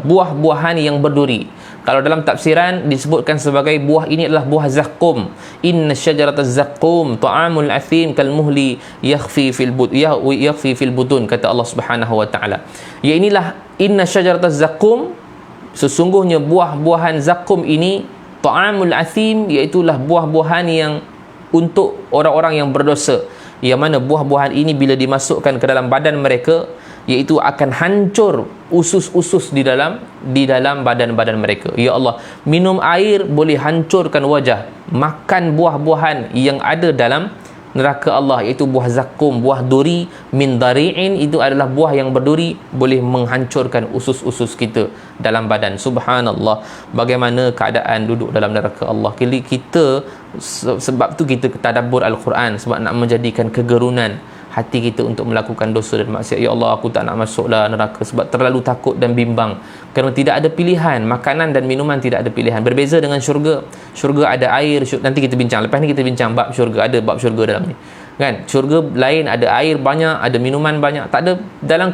buah-buahan yang berduri. Kalau dalam tafsiran disebutkan sebagai buah ini adalah buah zaqqum. Inna syajarata zaqqum ta'amul athim kal muhli yakhfi fil butun, kata Allah Subhanahu wa taala. Ya, inilah inna syajarata zaqqum, sesungguhnya buah-buahan zaqqum ini, ta'amul athim, iaitulah buah-buahan yang untuk orang-orang yang berdosa, yang mana buah-buahan ini bila dimasukkan ke dalam badan mereka, iaitu akan hancur usus-usus di dalam badan-badan mereka. Ya Allah, minum air boleh hancurkan wajah, makan buah-buahan yang ada dalam neraka Allah, iaitu buah zakum, buah duri, min dari'in, itu adalah buah yang berduri, boleh menghancurkan usus-usus kita dalam badan. Subhanallah, bagaimana keadaan duduk dalam neraka Allah. Kita sebab tu kita tadabbur Al-Quran, sebab nak menjadikan kegerunan hati kita untuk melakukan dosa dan maksiat. Ya Allah, aku tak nak masuklah neraka sebab terlalu takut dan bimbang, kerana tidak ada pilihan. Makanan dan minuman tidak ada pilihan. Berbeza dengan syurga. Syurga ada air, nanti kita bincang, lepas ni kita bincang bab syurga, ada bab syurga dalam ni kan. Syurga lain, ada air banyak, ada minuman banyak. Tak ada dalam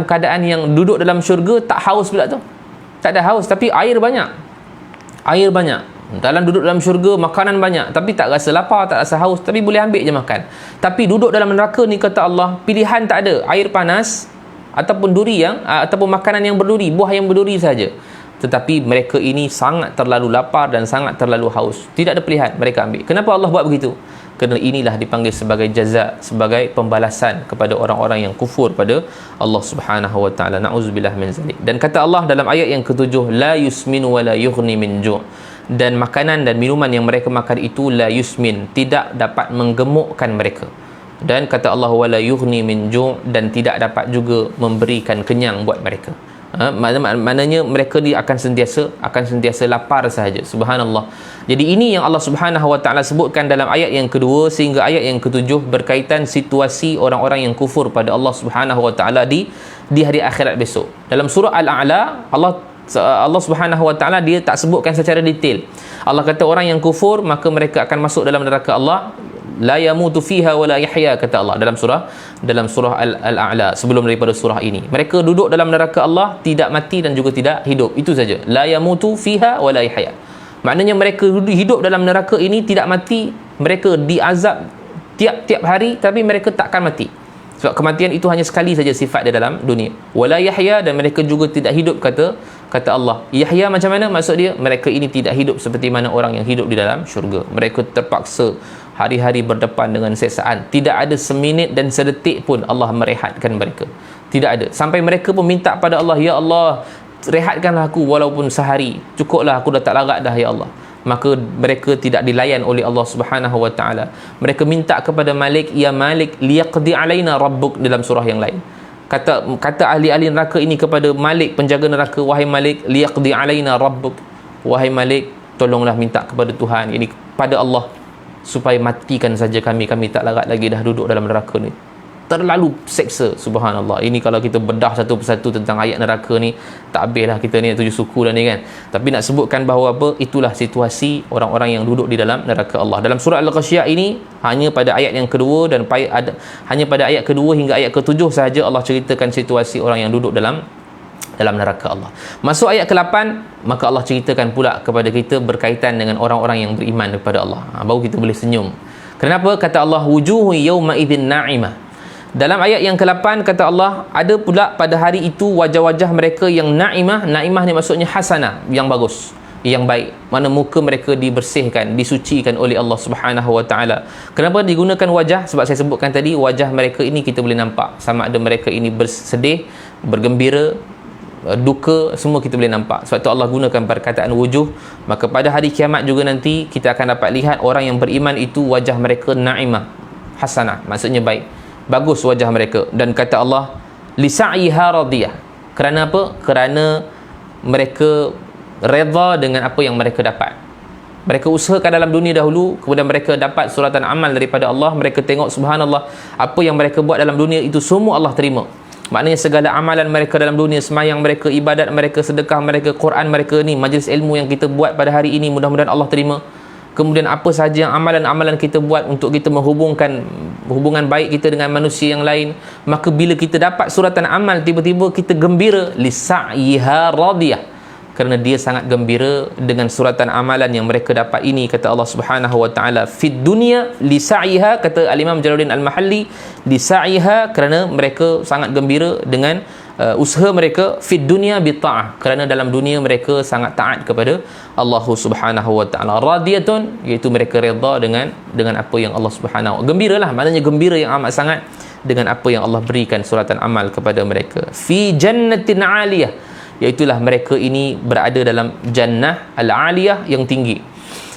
keadaan yang duduk dalam syurga tak haus pula tu. Tak ada haus, tapi air banyak. Dalam duduk dalam syurga, makanan banyak, tapi tak rasa lapar, tak rasa haus, tapi boleh ambil je makan. Tapi duduk dalam neraka ni, kata Allah, pilihan tak ada. Air panas ataupun duri ataupun makanan yang berduri, buah yang berduri saja. Tetapi mereka ini sangat terlalu lapar dan sangat terlalu haus. Tidak ada pilihan, mereka ambil. Kenapa Allah buat begitu? Kerana inilah dipanggil sebagai jaza, sebagai pembalasan kepada orang-orang yang kufur pada Allah Subhanahu wa taala. Na'udzubillah min zalik. Dan kata Allah dalam ayat yang ke-7, la yusmin wa la yughni min ju'. Dan makanan dan minuman yang mereka makan itu la yusmin, tidak dapat menggemukkan mereka. Dan kata Allah wala yughni min ju', dan tidak dapat juga memberikan kenyang buat mereka. Maknanya mereka ni akan sentiasa lapar sahaja. Subhanallah. Jadi ini yang Allah Subhanahu wa taala sebutkan dalam ayat yang kedua sehingga ayat yang ketujuh, berkaitan situasi orang-orang yang kufur pada Allah Subhanahu wa taala di hari akhirat besok. Dalam surah Al-A'la, Allah Subhanahu wa taala dia tak sebutkan secara detail. Allah kata orang yang kufur maka mereka akan masuk dalam neraka Allah, la yamutu fiha wa la yahya, kata Allah dalam surah Al-A'la, sebelum daripada surah ini. Mereka duduk dalam neraka Allah, tidak mati dan juga tidak hidup. Itu saja. La yamutu fiha wa la yahya. Maknanya mereka hidup dalam neraka ini tidak mati, mereka diazab tiap-tiap hari, tapi mereka takkan mati. Sebab kematian itu hanya sekali saja sifat dia dalam dunia. Wala yahya, dan mereka juga tidak hidup, kata Allah. Yahya macam mana? Maksud dia, mereka ini tidak hidup seperti mana orang yang hidup di dalam syurga. Mereka terpaksa hari-hari berdepan dengan seksaan. Tidak ada seminit dan sedetik pun Allah merehatkan mereka. Tidak ada. Sampai mereka pun minta pada Allah, ya Allah, rehatkanlah aku walaupun sehari. Cukuplah, aku dah tak larat dah ya Allah. Maka mereka tidak dilayan oleh Allah Subhanahu wa taala. Mereka minta kepada Malik, ya Malik, liyaqdi alaina rabbuk, dalam surah yang lain. Kata ahli-ahli neraka ini kepada Malik, penjaga neraka, wahai Malik, liyaqdi alaina rabbuk, wahai Malik, tolonglah minta kepada Tuhan, ini pada Allah, supaya matikan saja kami tak larat lagi dah duduk dalam neraka ni. Terlalu seksa. Subhanallah. Ini kalau kita bedah satu persatu tentang ayat neraka ni, tak habislah kita ni 7 suku dah ni kan. Tapi nak sebutkan bahawa itulah situasi orang-orang yang duduk di dalam neraka Allah. Dalam surah Al-Ghasyiyah ini, hanya pada ayat yang kedua dan hanya pada ayat kedua hingga ayat ke-7 sahaja Allah ceritakan situasi orang yang duduk dalam neraka Allah. Masuk ayat ke-8, maka Allah ceritakan pula kepada kita berkaitan dengan orang-orang yang beriman kepada Allah. Baru kita boleh senyum. Kenapa? Kata Allah, wujuhu yawma idzin na'imah. Dalam ayat yang ke-8 kata Allah, ada pula pada hari itu wajah-wajah mereka yang na'imah. Na'imah ni maksudnya hasanah, yang bagus, yang baik. Mana muka mereka dibersihkan, disucikan oleh Allah Subhanahu wa taala. Kenapa digunakan wajah? Sebab saya sebutkan tadi, wajah mereka ini kita boleh nampak. Sama ada mereka ini bersedih, bergembira, duka, semua kita boleh nampak. Sebab tu Allah gunakan perkataan wujuh. Maka pada hari kiamat juga nanti kita akan dapat lihat orang yang beriman itu wajah mereka na'imah, hasanah, maksudnya baik, bagus wajah mereka. Dan kata Allah, lisa'iha radiyah. Kerana apa? Kerana mereka redha dengan apa yang mereka dapat. Mereka usahakan dalam dunia dahulu, kemudian mereka dapat suratan amal daripada Allah. Mereka tengok, subhanallah, apa yang mereka buat dalam dunia itu semua Allah terima. Maknanya segala amalan mereka dalam dunia, semayang mereka, ibadat mereka, sedekah mereka, Quran mereka ni, majlis ilmu yang kita buat pada hari ini, mudah-mudahan Allah terima. Kemudian apa sahaja yang amalan-amalan kita buat untuk kita menghubungkan hubungan baik kita dengan manusia yang lain, maka bila kita dapat suratan amal, tiba-tiba kita gembira, lisa'yiha radiyah, kerana dia sangat gembira dengan suratan amalan yang mereka dapat ini. Kata Allah Subhanahu wa taala, fid dunya lisa'yiha, kata al-Imam Jalaluddin Al-Mahalli, lisa'yiha, kerana mereka sangat gembira dengan usaha mereka, fid dunya bi ta'ah, kerana dalam dunia mereka sangat taat kepada Allah Subhanahu wa taala. Radiyatun, iaitu mereka redha dengan apa yang Allah Subhanahu wa taala, gembiralah, maknanya gembira yang amat sangat dengan apa yang Allah berikan suratan amal kepada mereka. Fi jannatin 'aliyah, iaitulah mereka ini berada dalam jannah al-'aliyah yang tinggi.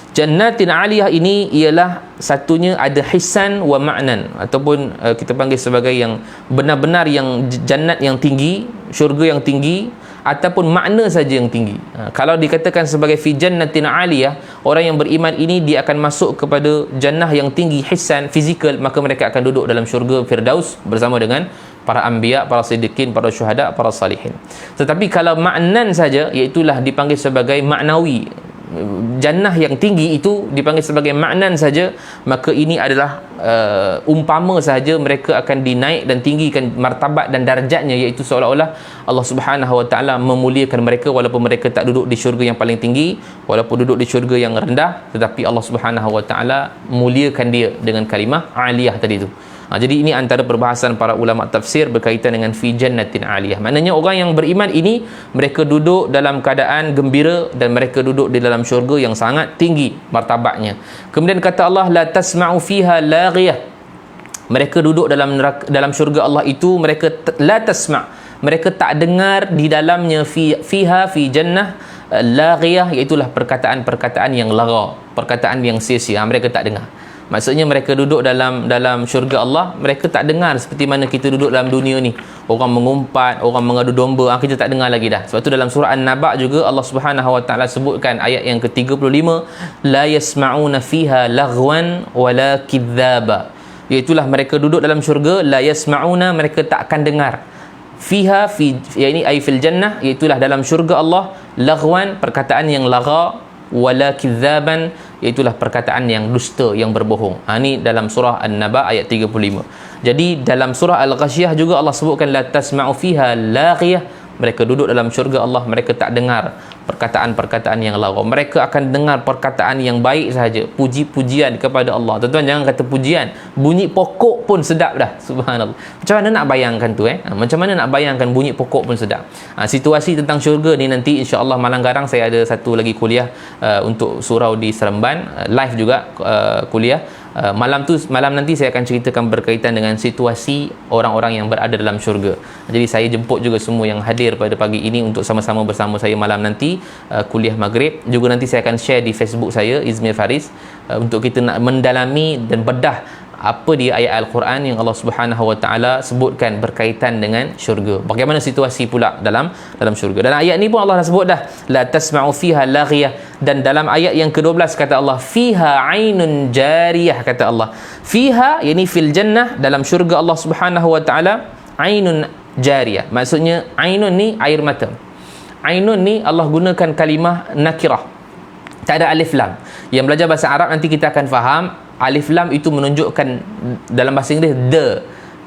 Jannatin 'aliyah ini ialah satunya ada hisan wa ma'nan, ataupun kita panggil sebagai yang benar-benar yang jannat yang tinggi, syurga yang tinggi, ataupun makna saja yang tinggi. Kalau dikatakan sebagai fi jannatin 'aliyah, orang yang beriman ini dia akan masuk kepada jannah yang tinggi, hisan, fizikal, maka mereka akan duduk dalam syurga Firdaus bersama dengan para anbiya, para siddiqin, para syuhada, para salihin. Tetapi kalau maknan saja, iaitulah dipanggil sebagai maknawi, jannah yang tinggi itu dipanggil sebagai maknan saja, maka ini adalah umpama sahaja mereka akan dinaik dan tinggikan martabat dan darjatnya, iaitu seolah-olah Allah Subhanahu wa taala memuliakan mereka walaupun mereka tak duduk di syurga yang paling tinggi, walaupun duduk di syurga yang rendah, tetapi Allah Subhanahu wa taala muliakan dia dengan kalimah aliyah tadi tu. Jadi ini antara perbahasan para ulama tafsir berkaitan dengan fi jannatin 'aliyah. Maknanya orang yang beriman ini, mereka duduk dalam keadaan gembira dan mereka duduk di dalam syurga yang sangat tinggi martabatnya. Kemudian kata Allah, la tasma'u fiha laghiyah. Mereka duduk dalam syurga Allah itu, mereka la tasma', mereka tak dengar di dalamnya fiha fi jannah laghiyah, iaitulah perkataan-perkataan yang lara, perkataan yang sia-sia, mereka tak dengar. Maksudnya mereka duduk dalam syurga Allah, mereka tak dengar seperti mana kita duduk dalam dunia ni, orang mengumpat, orang mengadu domba, kita tak dengar lagi dah. Sebab tu dalam surah An-Naba juga Allah Subhanahu wa taala sebutkan ayat yang ke-35, la yasma'una fiha laghwan wala kidzaba, iaitulah mereka duduk dalam syurga, la yasma'una, mereka tak akan dengar, fiha yakni ay fil jannah, iaitulah dalam syurga Allah, laghwan, perkataan yang lara, wala kidzaban, iaitulah perkataan yang dusta, yang berbohong. Ini dalam surah An-Naba ayat 35. Jadi dalam surah Al-Ghasyiyah juga Allah sebutkan la tasma'u fiha laghiyah, mereka duduk dalam syurga Allah, mereka tak dengar perkataan-perkataan yang lara, mereka akan dengar perkataan yang baik sahaja, puji-pujian kepada Allah. Tuan-tuan jangan kata pujian, bunyi pokok pun sedap dah, subhanallah. Macam mana nak bayangkan tu macam mana nak bayangkan bunyi pokok pun sedap. Situasi tentang syurga ni nanti insya-Allah malam garang saya ada satu lagi kuliah untuk surau di Seremban, live juga kuliah. Malam nanti saya akan ceritakan berkaitan dengan situasi orang-orang yang berada dalam syurga. Jadi saya jemput juga semua yang hadir pada pagi ini untuk sama-sama bersama saya malam nanti kuliah maghrib. Juga nanti saya akan share di Facebook saya, Izmir Faris, untuk kita nak mendalami dan bedah apa dia ayat Al-Quran yang Allah Subhanahu wa taala sebutkan berkaitan dengan syurga. Bagaimana situasi pula dalam syurga. Dalam ayat ni pun Allah dah sebut dah, la tasma'u fiha laghiyah, dan dalam ayat yang ke-12 kata Allah, fiha 'ainun jariyah, kata Allah. Fiha yakni fil jannah, dalam syurga Allah Subhanahu wa taala, 'ainun jariyah. Maksudnya 'ainun ni air mata. 'Ainun ni Allah gunakan kalimah nakirah. Tak ada alif lam. Yang belajar bahasa Arab nanti kita akan faham, alif lam itu menunjukkan dalam bahasa Inggeris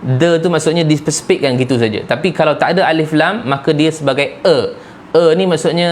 the tu maksudnya dispesifikkan gitu saja. Tapi kalau tak ada alif lam, maka dia sebagai ni maksudnya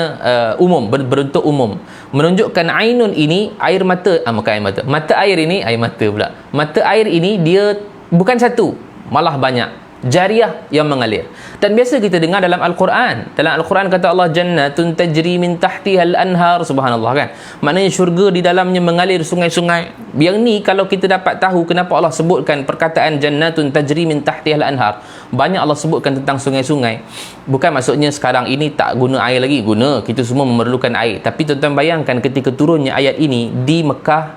umum, berbentuk umum, menunjukkan ainun ini air mata, bukan air mata, mata air ini air mata pula, mata air ini dia bukan satu, malah banyak, jariyah yang mengalir. Dan biasa kita dengar dalam Al-Quran. Dalam Al-Quran kata Allah, jannatun tajri min tahtihal anhar, subhanallah kan. Maknanya syurga di dalamnya mengalir sungai-sungai. Yang ni kalau kita dapat tahu kenapa Allah sebutkan perkataan jannatun tajri min tahtihal anhar. Banyak Allah sebutkan tentang sungai-sungai. Bukan maksudnya sekarang ini tak guna air lagi, guna. Kita semua memerlukan air. Tapi tuan-tuan bayangkan ketika turunnya ayat ini di Mekah,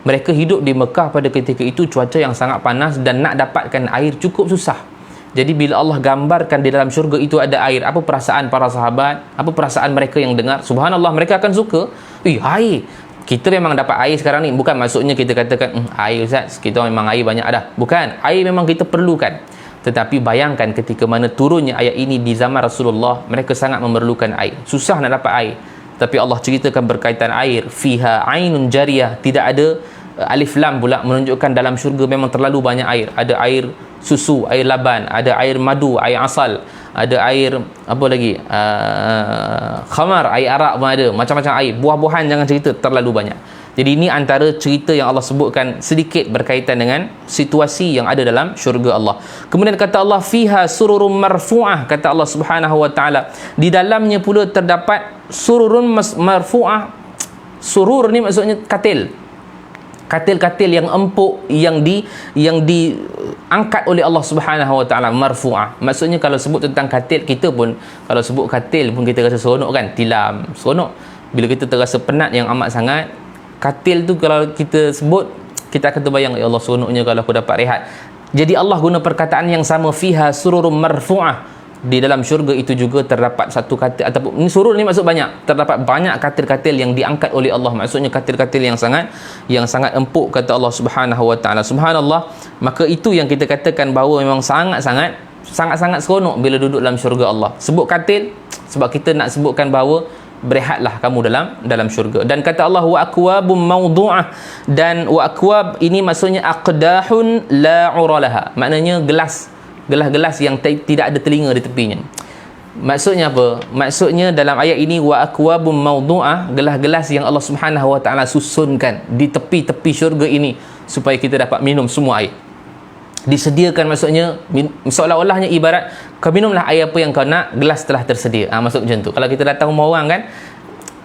mereka hidup di Mekah pada ketika itu cuaca yang sangat panas dan nak dapatkan air cukup susah. Jadi bila Allah gambarkan di dalam syurga itu ada air, apa perasaan para sahabat, apa perasaan mereka yang dengar? Subhanallah, mereka akan suka. Air. Kita memang dapat air sekarang ni, bukan maksudnya kita katakan air Ustaz, kita memang air banyak dah. Bukan, air memang kita perlukan. Tetapi bayangkan ketika mana turunnya ayat ini di zaman Rasulullah, mereka sangat memerlukan air. Susah nak dapat air. Tapi Allah ceritakan berkaitan air, fiha ainun jariyah, tidak ada alif lam pula, menunjukkan dalam syurga memang terlalu banyak air. Ada air susu, air laban, ada air madu, air asal, ada air apa lagi, khamar, air arak pun ada, macam-macam air. Buah-buahan jangan cerita, terlalu banyak. Jadi ini antara cerita yang Allah sebutkan sedikit berkaitan dengan situasi yang ada dalam syurga Allah. Kemudian kata Allah, fiha sururum marfu'ah, kata Allah Subhanahu wa taala, di dalamnya pula terdapat sururun marfu'ah. Surur ni maksudnya katil. Katil-katil yang empuk, yang diangkat oleh Allah Subhanahu wa taala, marfu'ah. Maksudnya kalau sebut tentang katil, kita pun kalau sebut katil pun kita rasa seronok kan, tilam, seronok. Bila kita terasa penat yang amat sangat, katil tu kalau kita sebut, kita akan terbayang, ya Allah seronoknya kalau aku dapat rehat. Jadi Allah guna perkataan yang sama, fiha sururum marfu'ah. Di dalam syurga itu juga terdapat satu katil, ataupun ini surur ni maksud banyak, terdapat banyak katil-katil yang diangkat oleh Allah. Maksudnya katil-katil yang sangat empuk, kata Allah Subhanahu wa taala. Subhanallah. Maka itu yang kita katakan bahawa memang sangat-sangat seronok bila duduk dalam syurga Allah. Sebut katil sebab kita nak sebutkan bahawa berehatlah kamu dalam syurga. Dan kata Allah, wa akwabum mawdu'ah, dan wa akwab ini maksudnya aqdahun la uralaha, maknanya gelas-gelas yang tidak ada telinga di tepinya. Maksudnya apa? Maksudnya dalam ayat ini, wa akwabum mawdu'ah, gelas-gelas yang Allah Subhanahu wa taala susunkan di tepi-tepi syurga ini supaya kita dapat minum semua air. Disediakan, maksudnya seolah-olahnya ibarat kau minumlah air apa yang kau nak, gelas telah tersedia. Maksud macam tu. Kalau kita datang rumah orang kan,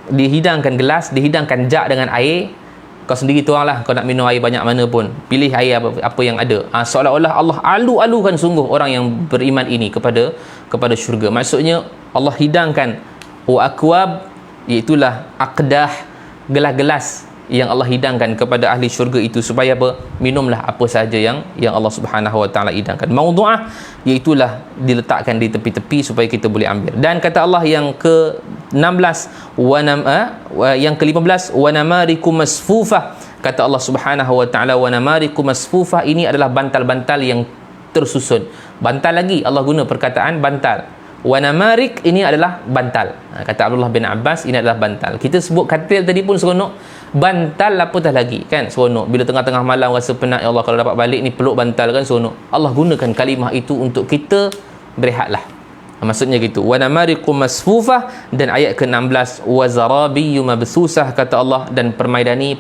dihidangkan gelas, dihidangkan jak dengan air, kau sendiri tuanglah kau nak minum air banyak mana pun, pilih air apa yang ada. Seolah-olah Allah alu-alukan sungguh orang yang beriman ini kepada syurga. Maksudnya Allah hidangkan wa akwab, iaitulah aqdah, gelas-gelas yang Allah hidangkan kepada ahli syurga itu supaya apa? Minumlah apa sahaja yang Allah Subhanahu wa taala hidangkan. Mawdu'ah, iaitulah diletakkan di tepi-tepi supaya kita boleh ambil. Dan kata Allah yang ke-16 yang ke-15, wa namarikum masfufah, kata Allah Subhanahu wa taala, wa namarikum masfufah, ini adalah bantal-bantal yang tersusun. Bantal lagi Allah guna perkataan bantal. Wa namarik, ini adalah bantal. Kata Abdullah bin Abbas, ini adalah bantal. Kita sebut katil tadi pun seronok, bantal apatah lagi kan seronok. Bila tengah-tengah malam rasa penat, ya Allah kalau dapat balik ni peluk bantal kan seronok. Allah gunakan kalimah itu untuk kita berehatlah. Maksudnya gitu. Wa namarikum masfufah, dan ayat ke-16, wa zarabiyyu mabsusah, kata Allah, dan permaidani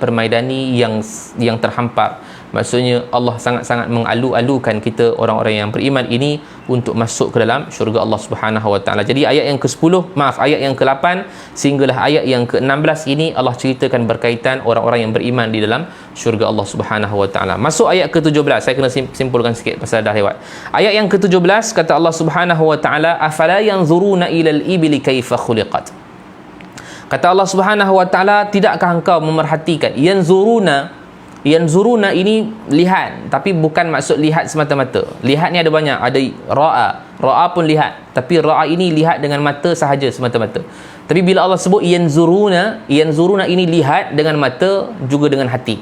yang terhampar. Maksudnya Allah sangat-sangat mengalu-alukan kita orang-orang yang beriman ini untuk masuk ke dalam syurga Allah Subhanahu wa taala. Jadi ayat yang ke-10, ayat yang ke-8 sehinggalah ayat yang ke-16 ini Allah ceritakan berkaitan orang-orang yang beriman di dalam syurga Allah Subhanahu wa taala. Masuk ayat ke-17, saya kena simpulkan sikit pasal dah lewat. Ayat yang ke-17 kata Allah Subhanahu wa taala, afala yanzuruna ilal ibli kaifa khuliqat. Kata Allah Subhanahu wa taala, tidakkah engkau memerhatikan? Yanzuruna ini lihat, tapi bukan maksud lihat semata-mata. Lihat ni ada banyak, ada ra'a pun lihat, tapi ra'a ini lihat dengan mata sahaja semata-mata. Tapi bila Allah sebut yanzuruna ini lihat dengan mata juga dengan hati.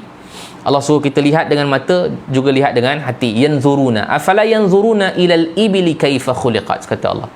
Allah suruh kita lihat dengan mata juga lihat dengan hati. Yanzuruna, afala yanzuruna ilal ibli kaifa khuliqat, kata Allah.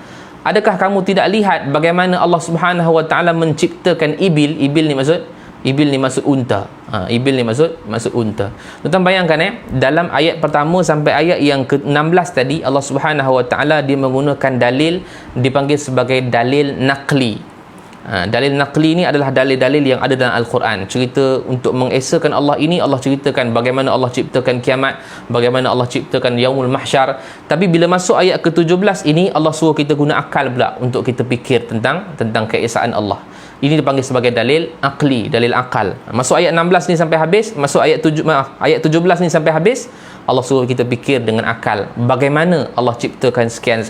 Adakah kamu tidak lihat bagaimana Allah Subhanahu wa taala menciptakan ibil ni maksud unta. Ibil ni maksud unta. Tuan bayangkan dalam ayat pertama sampai ayat yang ke-16 tadi, Allah Subhanahu wa taala dia menggunakan dalil dipanggil sebagai dalil naqli. Dalil naqli ni adalah dalil-dalil yang ada dalam Al-Quran. Cerita untuk mengesakan Allah ini, Allah ceritakan bagaimana Allah ciptakan kiamat, bagaimana Allah ciptakan yaumul mahsyar. Tapi bila masuk ayat ke-17 ini, Allah suruh kita guna akal pula untuk kita fikir tentang keesaan Allah. Ini dipanggil sebagai dalil akli, dalil akal. Masuk ayat 16 ni sampai habis, masuk ayat 17 ni sampai habis, Allah suruh kita fikir dengan akal bagaimana Allah ciptakan sekian.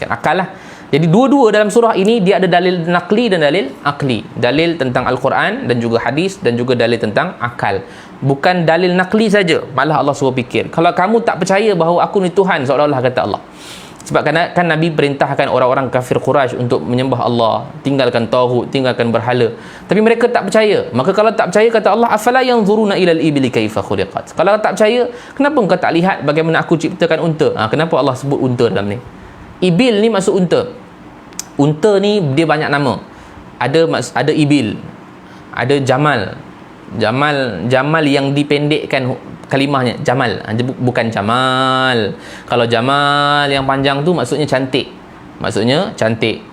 Akal lah. Jadi dua-dua dalam surah ini dia ada dalil naqli dan dalil akli. Dalil tentang Al-Quran dan juga hadis, dan juga dalil tentang akal. Bukan dalil naqli saja, malah Allah suruh fikir. Kalau kamu tak percaya bahawa aku ni Tuhan, seolah-olah kata Allah, Sebab kan Nabi perintahkan orang-orang kafir Quraisy untuk menyembah Allah, tinggalkan tauhid, tinggalkan berhala. Tapi mereka tak percaya. Maka kalau tak percaya, kata Allah, afala yanzuruna ilal ibli kaifa khuliqat. Kalau tak percaya, kenapa engkau tak lihat bagaimana aku ciptakan unta? Kenapa Allah sebut unta dalam ni? Ibil ni maksud unta. Unta ni dia banyak nama. Ada ibil, ada jamal. Jamal yang dipendekkan kalimahnya, jamal. Bukan jamal. Kalau jamal yang panjang tu maksudnya cantik.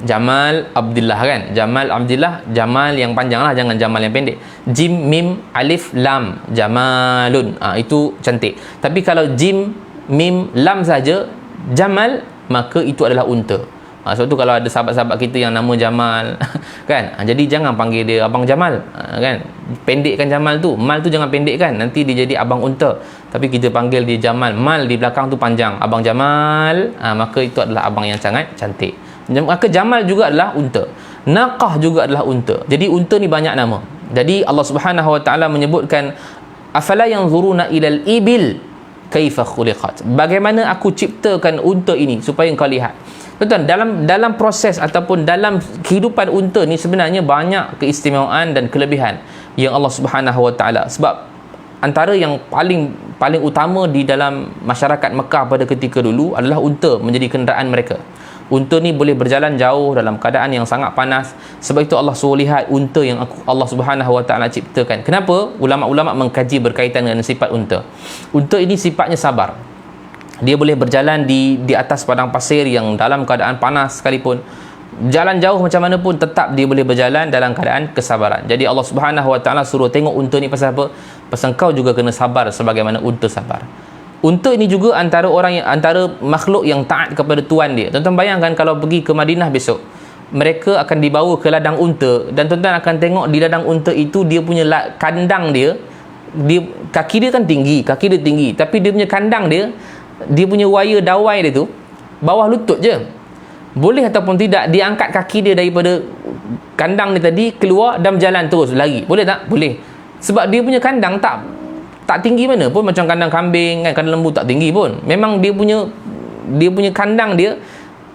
Jamal Abdullah kan. Jamal Abdullah, jamal yang panjang lah, jangan jamal yang pendek. Jim, mim, alif, lam, jamalun. Itu cantik. Tapi kalau jim, mim, lam saja, jamal, maka itu adalah unta. Sebab tu kalau ada sahabat-sahabat kita yang nama Jamal kan, jadi jangan panggil dia Abang Jamal, kan, pendekkan Jamal tu, mal tu jangan pendekkan, nanti dia jadi Abang Unta. Tapi kita panggil dia Jamal, mal di belakang tu panjang, Abang Jamal, maka itu adalah abang yang sangat cantik. Maka Jamal juga adalah unta, Naqah juga adalah unta. Jadi unta ni banyak nama. Jadi Allah Subhanahu Wa Taala menyebutkan afala yanzuruna ilal ibil kaifa khuliqat. Bagaimana aku ciptakan unta ini supaya engkau lihat. Tuan, dalam proses ataupun dalam kehidupan unta ni sebenarnya banyak keistimewaan dan kelebihan yang Allah Subhanahu Wa Taala. Sebab antara yang paling utama di dalam masyarakat Mekah pada ketika dulu adalah unta menjadi kenderaan mereka. Unta ni boleh berjalan jauh dalam keadaan yang sangat panas. Sebab itu Allah suruh lihat unta yang Allah Subhanahu Wa Taala ciptakan. Kenapa? Ulama-ulama mengkaji berkaitan dengan sifat unta. Unta ini sifatnya sabar. Dia boleh berjalan di atas padang pasir yang dalam keadaan panas sekalipun. Jalan jauh macam mana pun tetap dia boleh berjalan dalam keadaan kesabaran. Jadi Allah Subhanahu Wa Taala suruh tengok unta ni pasal apa? Pasal kau juga kena sabar sebagaimana unta sabar. Unta ini juga antara makhluk yang taat kepada tuan dia. Tuan-tuan bayangkan kalau pergi ke Madinah besok, mereka akan dibawa ke ladang unta dan tuan-tuan akan tengok di ladang unta itu dia punya kandang dia kaki dia kan tinggi, tapi dia punya kandang dia punya wire dawai dia tu bawah lutut je. Boleh ataupun tidak dia angkat kaki dia daripada kandang dia tadi keluar dan berjalan terus lari. Boleh tak? Boleh. Sebab dia punya kandang tak tinggi mana pun, macam kandang kambing kan, kandang lembu tak tinggi pun. Memang dia punya kandang dia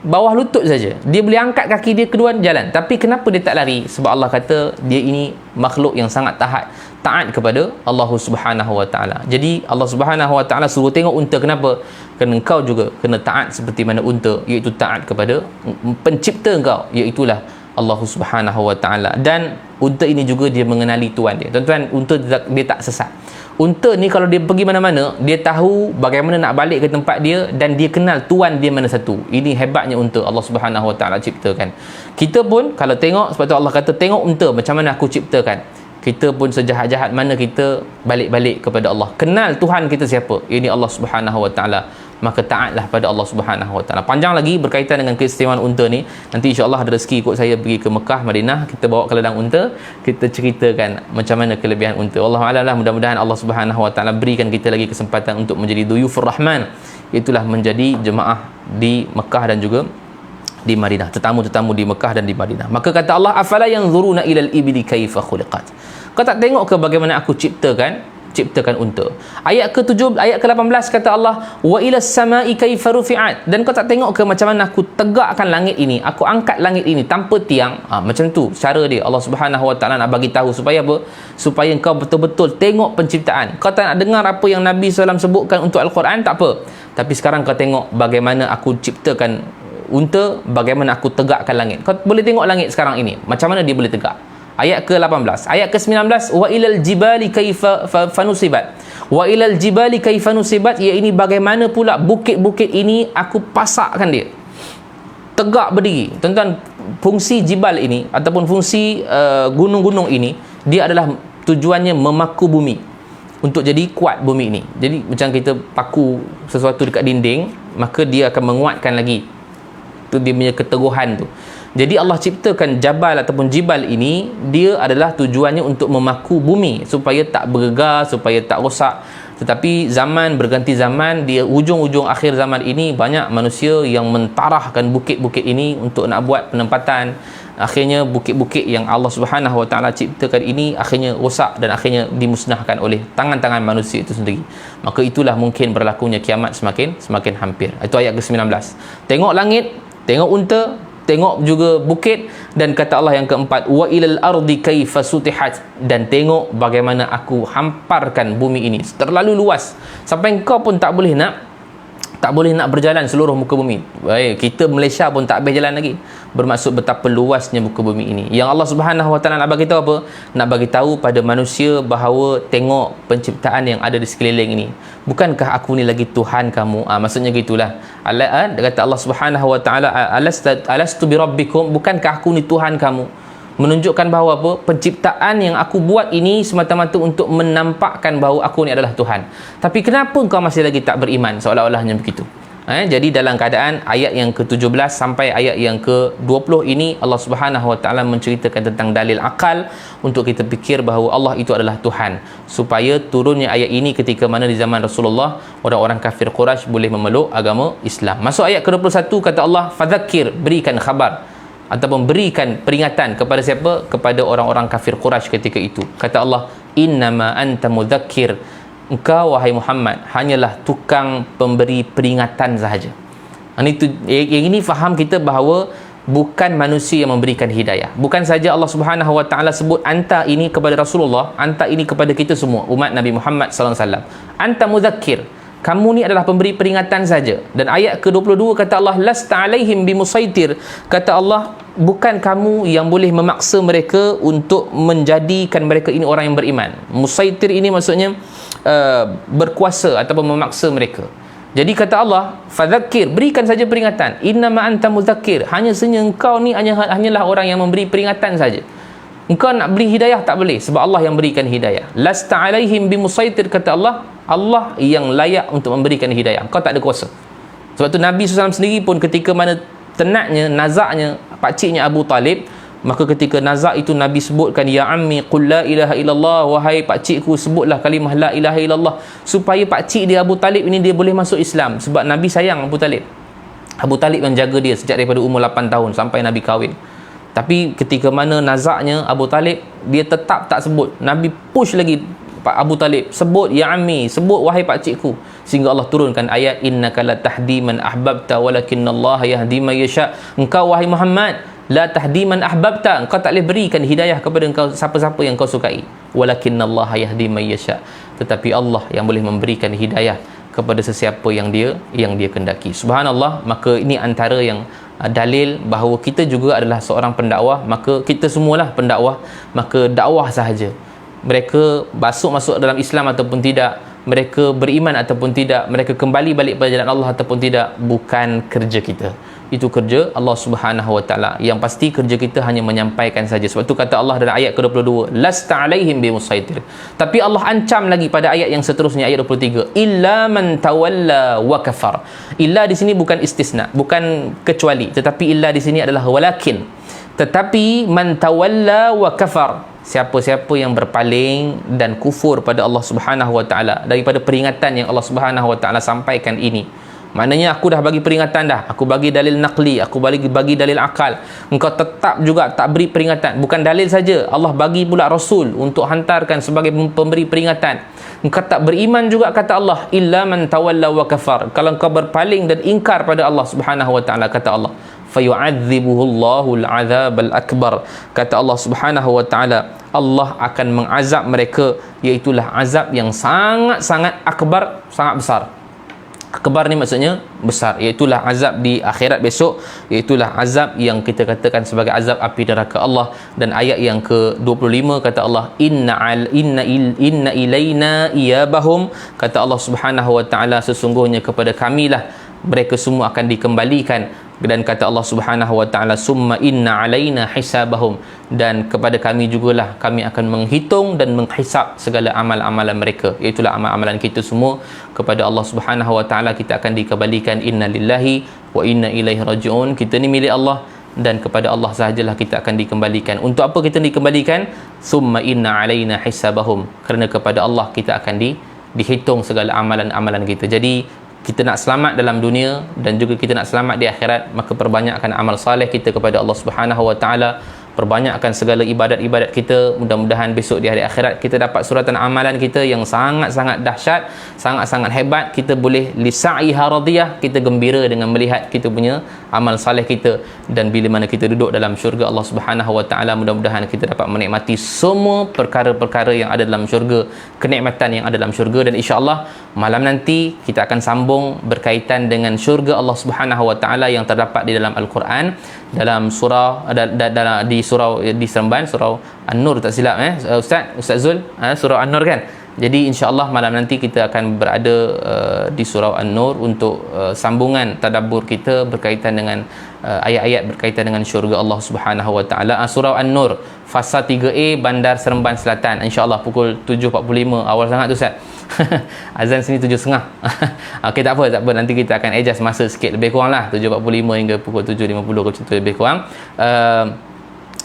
bawah lutut saja. Dia boleh angkat kaki dia kedua jalan. Tapi kenapa dia tak lari? Sebab Allah kata dia ini makhluk yang sangat taat kepada Allah Subhanahu Wa Taala. Jadi Allah Subhanahu Wa Taala suruh tengok unta. Kenapa? Kerana engkau juga kena taat seperti mana unta, iaitu taat kepada pencipta engkau, iaitulah Allah Subhanahu Wa Taala. Dan unta ini juga dia mengenali tuan dia. Tuan-tuan, unta dia tak sesat. Unta ni kalau dia pergi mana-mana, dia tahu bagaimana nak balik ke tempat dia dan dia kenal tuan dia mana satu. Ini hebatnya unta Allah Subhanahu Wa Taala ciptakan. Kita pun kalau tengok, sebab tu Allah kata tengok unta macam mana aku ciptakan. Kita pun sejahat-jahat mana kita balik-balik kepada Allah. Kenal Tuhan kita siapa? Ini Allah Subhanahu Wa Taala. Maka taatlah pada Allah Subhanahu Wa Taala. Panjang lagi berkaitan dengan keistimewaan unta ni. Nanti insya-Allah ada rezeki ikut saya pergi ke Mekah, Madinah, kita bawa ke ladang unta, kita ceritakan macam mana kelebihan unta. Wallahu a'lam. Mudah-mudahan Allah Subhanahu Wa Taala berikan kita lagi kesempatan untuk menjadi duyufur rahman. Itulah menjadi jemaah di Mekah dan juga di Madinah, tetamu-tetamu di Mekah dan di Madinah. Maka kata Allah, afala yanzuruna ilal ibli kaifa khuliqat. Kau tak tengok ke bagaimana aku ciptakan unta? Ayat ke-18 kata Allah, wa ilas samai kaifa rufi'at. Dan kau tak tengok ke macam mana aku tegakkan langit ini, aku angkat langit ini tanpa tiang. Macam tu cara dia. Allah Subhanahu Wa Taala nak bagi tahu supaya apa? Supaya kau betul-betul tengok penciptaan. Kau tak nak dengar apa yang Nabi SAW sebutkan untuk Al-Quran, tak apa. Tapi sekarang kau tengok bagaimana aku ciptakan unta, bagaimana aku tegakkan langit. Kau boleh tengok langit sekarang ini, macam mana dia boleh tegak. Ayat ke-18. Ayat ke-19, wa ilal jibali kaifa fanusibat. Wa ilal jibali kaifa nusibat, ia ini bagaimana pula bukit-bukit ini aku pasakkan dia tegak berdiri. Tuan-tuan, fungsi jibal ini ataupun fungsi gunung-gunung ini, dia adalah tujuannya memaku bumi untuk jadi kuat bumi ini. Jadi macam kita paku sesuatu dekat dinding, maka dia akan menguatkan lagi tu dia punya keteguhan tu. Jadi Allah ciptakan jabal ataupun jibal ini, dia adalah tujuannya untuk memaku bumi supaya tak bergegar, supaya tak rosak. Tetapi zaman berganti zaman, di hujung-hujung akhir zaman ini banyak manusia yang mentarahkan bukit-bukit ini untuk nak buat penempatan. Akhirnya bukit-bukit yang Allah Subhanahu Wa Taala ciptakan ini akhirnya rosak dan akhirnya dimusnahkan oleh tangan-tangan manusia itu sendiri. Maka itulah mungkin berlakunya kiamat semakin hampir. Itu ayat ke-19. Tengok langit, tengok unta, tengok juga bukit, dan kata Allah yang keempat, wa ilal ardi kaifa sutihat, dan tengok bagaimana aku hamparkan bumi ini terlalu luas sampai kau pun tak boleh nak berjalan seluruh muka bumi. Baik, kita Malaysia pun tak boleh jalan lagi. Bermaksud betapa luasnya muka bumi ini. Yang Allah Subhanahu Wa Taala nak bagi tahu apa? Nak bagi tahu pada manusia bahawa tengok penciptaan yang ada di sekeliling ini. Bukankah aku ni lagi Tuhan kamu? Maksudnya gitulah. Kata Allah Subhanahu Wa Taala, alastu bi rabbikum, bukankah aku ni Tuhan kamu? Menunjukkan bahawa apa? Penciptaan yang aku buat ini semata-mata untuk menampakkan bahawa aku ni adalah Tuhan. Tapi kenapa kau masih lagi tak beriman? Seolah-olahnya begitu. Jadi dalam keadaan ayat yang ke-17 sampai ayat yang ke-20 ini, Allah Subhanahu Wa Taala menceritakan tentang dalil akal untuk kita fikir bahawa Allah itu adalah Tuhan. Supaya turunnya ayat ini ketika mana di zaman Rasulullah, orang-orang kafir Quraisy boleh memeluk agama Islam. Masuk ayat ke-21, kata Allah, fadzakir, berikan khabar ataupun berikan peringatan kepada siapa? Kepada orang-orang kafir Quraisy ketika itu. Kata Allah, innama anta mudzakkir, engkau wahai Muhammad hanyalah tukang pemberi peringatan sahaja. Yang ini faham kita bahawa bukan manusia yang memberikan hidayah. Bukan saja Allah Subhanahu Wa Taala sebut anta ini kepada Rasulullah, anta ini kepada kita semua umat Nabi Muhammad sallallahu alaihi wasallam. Anta mudzakkir, kamu ni adalah pemberi peringatan saja. Dan ayat ke-22 kata Allah, lasta alaihim bimusaitir, kata Allah, bukan kamu yang boleh memaksa mereka untuk menjadikan mereka ini orang yang beriman. Musaitir ini maksudnya berkuasa ataupun memaksa mereka. Jadi kata Allah, fadzakir, berikan saja peringatan, innama anta mudzakir, hanya saja engkau ni hanyalah orang yang memberi peringatan saja. Engkau nak beri hidayah tak boleh, sebab Allah yang berikan hidayah. Lasta alaihim bimusaitir, kata Allah, Allah yang layak untuk memberikan hidayah, kau tak ada kuasa. Sebab tu Nabi SAW sendiri pun ketika mana tenatnya, nazaknya pakciknya Abu Talib, maka ketika nazak itu Nabi sebutkan, ya ammi qul la ilaha illallah, wahai pakcikku sebutlah kalimah la ilaha illallah, supaya pakcik dia Abu Talib ini dia boleh masuk Islam. Sebab Nabi sayang Abu Talib. Abu Talib yang jaga dia sejak daripada umur 8 tahun sampai Nabi kahwin. Tapi ketika mana nazaknya Abu Talib, dia tetap tak sebut. Nabi push lagi Abu Talib, sebut ya ammi, sebut wahai pakcikku, sehingga Allah turunkan ayat, innaka la tahdi man ahbabta walakinnallaha yahdi man yasha. Engkau wahai Muhammad la tahdi man ahbabta, engkau tak boleh berikan hidayah kepada engkau siapa-siapa yang kau sukai, walakinnallaha yahdi man yasha, tetapi Allah yang boleh memberikan hidayah kepada sesiapa yang dia kendaki. Subhanallah. Maka ini antara yang dalil bahawa kita juga adalah seorang pendakwah. Maka kita semualah pendakwah. Maka dakwah sahaja. Mereka masuk dalam Islam ataupun tidak, mereka beriman ataupun tidak, mereka kembali balik pada jalan Allah ataupun tidak, bukan kerja kita. Itu kerja Allah Subhanahu Wa Taala. Yang pasti kerja kita hanya menyampaikan saja. Sebab tu kata Allah dalam ayat ke-22, lasta alaihim bimusaitir. Tapi Allah ancam lagi pada ayat yang seterusnya, ayat 23, illa man tawalla wa kafar. Illa di sini bukan istisna, bukan kecuali, tetapi illa di sini adalah walakin. Tetapi man tawalla wa kafar, siapa-siapa yang berpaling dan kufur pada Allah Subhanahu Wa Taala daripada peringatan yang Allah Subhanahu Wa Taala sampaikan ini. Maknanya aku dah bagi peringatan dah, aku bagi dalil naqli, aku bagi dalil akal, engkau tetap juga tak beri peringatan. Bukan dalil saja, Allah bagi pula Rasul untuk hantarkan sebagai pemberi peringatan. Engkau tak beriman juga, kata Allah, illa man tawalla wa kafar. Kalau engkau berpaling dan ingkar pada Allah Subhanahu Wa Taala, kata Allah, fayu'adzibuhullahu al-'adzabal akbar. Kata Allah Subhanahu Wa Taala, Allah akan mengazab mereka, iaitulah azab yang sangat-sangat akbar, sangat besar. Akbar ni maksudnya besar, iaitulah azab di akhirat besok, iaitulah azab yang kita katakan sebagai azab api neraka Allah. Dan ayat yang ke-25 kata Allah, inna ilaina iyabahum, kata Allah Subhanahu Wa Taala, sesungguhnya kepada kamilah mereka semua akan dikembalikan. Dan kata Allah Subhanahu Wa Taala, summa inna alaina hisabahum, dan kepada kami jugalah kami akan menghitung dan menghisap segala amal-amalan mereka, iaitulah amal-amalan kita semua. Kepada Allah Subhanahu Wa Taala kita akan dikembalikan. Inna lillahi wa inna ilaihi raji'un. Kita ni milik Allah dan kepada Allah sahajalah kita akan dikembalikan. Untuk apa kita dikembalikan? Summa inna alaina hisabahum, kerana kepada Allah kita akan dihitung segala amalan-amalan kita. Jadi kita nak selamat dalam dunia dan juga kita nak selamat di akhirat, maka perbanyakkan amal soleh kita kepada Allah Subhanahu Wa Taala, perbanyakkan segala ibadat-ibadat kita. Mudah-mudahan besok di hari akhirat kita dapat suratan amalan kita yang sangat-sangat dahsyat, sangat-sangat hebat. Kita boleh lisa'iha radiyah, kita gembira dengan melihat kita punya amal saleh kita. Dan bila mana kita duduk dalam syurga Allah Subhanahu Wa Taala, mudah-mudahan kita dapat menikmati semua perkara-perkara yang ada dalam syurga, kenikmatan yang ada dalam syurga. Dan insya-Allah malam nanti kita akan sambung berkaitan dengan syurga Allah Subhanahu Wa Taala yang terdapat di dalam Al-Quran, dalam surah di surau di Seremban, surau An-Nur tak silap Ustaz Zul, surau An-Nur kan. Jadi insya-Allah malam nanti kita akan berada di surau An-Nur untuk sambungan tadabbur kita berkaitan dengan ayat-ayat berkaitan dengan syurga Allah Subhanahu Wa Taala. Surau An-Nur, fasa 3A, Bandar Seremban Selatan. Insya-Allah pukul 7.45. Awal sangat tu Ustaz. Azan sini 7.30. Okey, tak apa, nanti kita akan adjust masa sikit, lebih kurang lah 7.45 hingga pukul 7.50 macam tu, lebih kurang.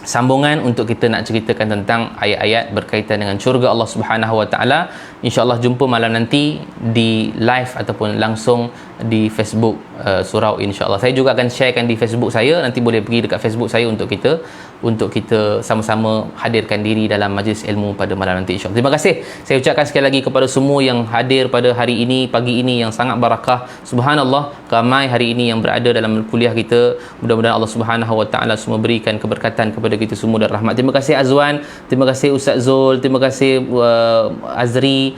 Sambungan untuk kita nak ceritakan tentang ayat-ayat berkaitan dengan syurga Allah Subhanahu Wa Taala. InsyaAllah jumpa malam nanti di live ataupun langsung di Facebook surau. InsyaAllah saya juga akan sharekan di Facebook saya, nanti boleh pergi dekat Facebook saya untuk kita sama-sama hadirkan diri dalam majlis ilmu pada malam nanti, insyaAllah. Terima kasih saya ucapkan sekali lagi kepada semua yang hadir pada hari ini, pagi ini yang sangat barakah. Subhanallah, ramai hari ini yang berada dalam kuliah kita. Mudah-mudahan Allah Subhanahu Wa Taala semua berikan keberkatan kepada kita semua dan rahmat. Terima kasih Azwan, terima kasih Ustaz Zul, terima kasih Azri,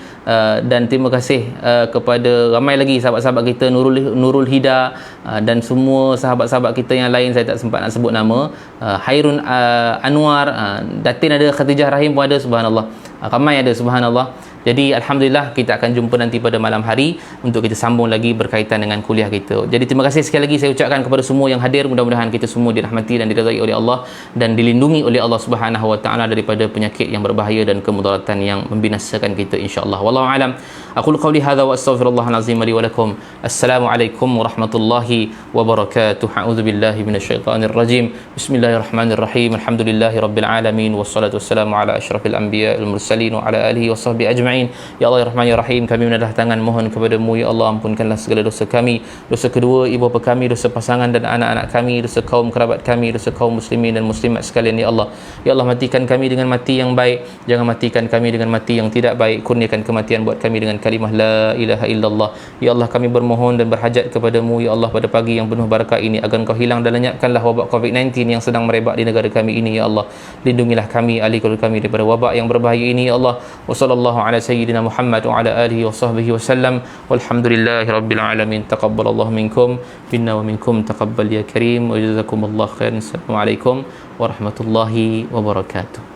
dan terima kasih kepada ramai lagi sahabat-sahabat kita, Nurul Hida, dan semua sahabat-sahabat kita yang lain saya tak sempat nak sebut nama. Hairun Anwar, Datin ada, Khatijah Rahim pun ada, subhanallah, ramai ada, subhanallah. Jadi alhamdulillah kita akan jumpa nanti pada malam hari untuk kita sambung lagi berkaitan dengan kuliah kita. Jadi terima kasih sekali lagi saya ucapkan kepada semua yang hadir. Mudah-mudahan kita semua dirahmati dan diridai oleh Allah dan dilindungi oleh Allah Subhanahu Wa Taala daripada penyakit yang berbahaya dan kemudaratan yang membinasakan kita, insya-Allah. Wallahu alam. Aqulu qawli hadza wa astaghfirullahal azim li wa lakum. Assalamualaikum warahmatullahi wabarakatuh. A'udzubillahi minasyaitonir rajim. Bismillahirrahmanirrahim. Alhamdulillahirabbil alamin wassalatu wassalamu ala asyrafil anbiya wal mursalin wa ala alihi washabbihi ajma'in. Ya Allah ya Rahman ya Rahim, kami menadah tangan mohon kepadamu ya Allah, ampunkanlah segala dosa kami, dosa kedua ibu bapa kami, dosa pasangan dan anak-anak kami, dosa kaum kerabat kami, dosa kaum muslimin dan muslimat sekalian ya Allah. Ya Allah, matikan kami dengan mati yang baik, jangan matikan kami dengan mati yang tidak baik. Kurniakan kematian buat kami dengan kalimah la ilaha illallah. Ya Allah, kami bermohon dan berhajat kepadamu ya Allah pada pagi yang penuh barakah ini agar Kau hilang dan lenyapkanlah wabak COVID-19 yang sedang merebak di negara kami ini ya Allah. Lindungilah kami, ahli keluarga kami daripada wabak yang berbahaya ini ya Allah. Wa sallallahu ala sayyidina Muhammad wa ala alihi wa sahbihi wasallam. Walhamdulillahi rabbil alamin. Taqabbalallahu minkum minna wa minkum taqabbal ya karim wa jazakumullahu khairan. Assalamualaikum warahmatullahi wabarakatuh.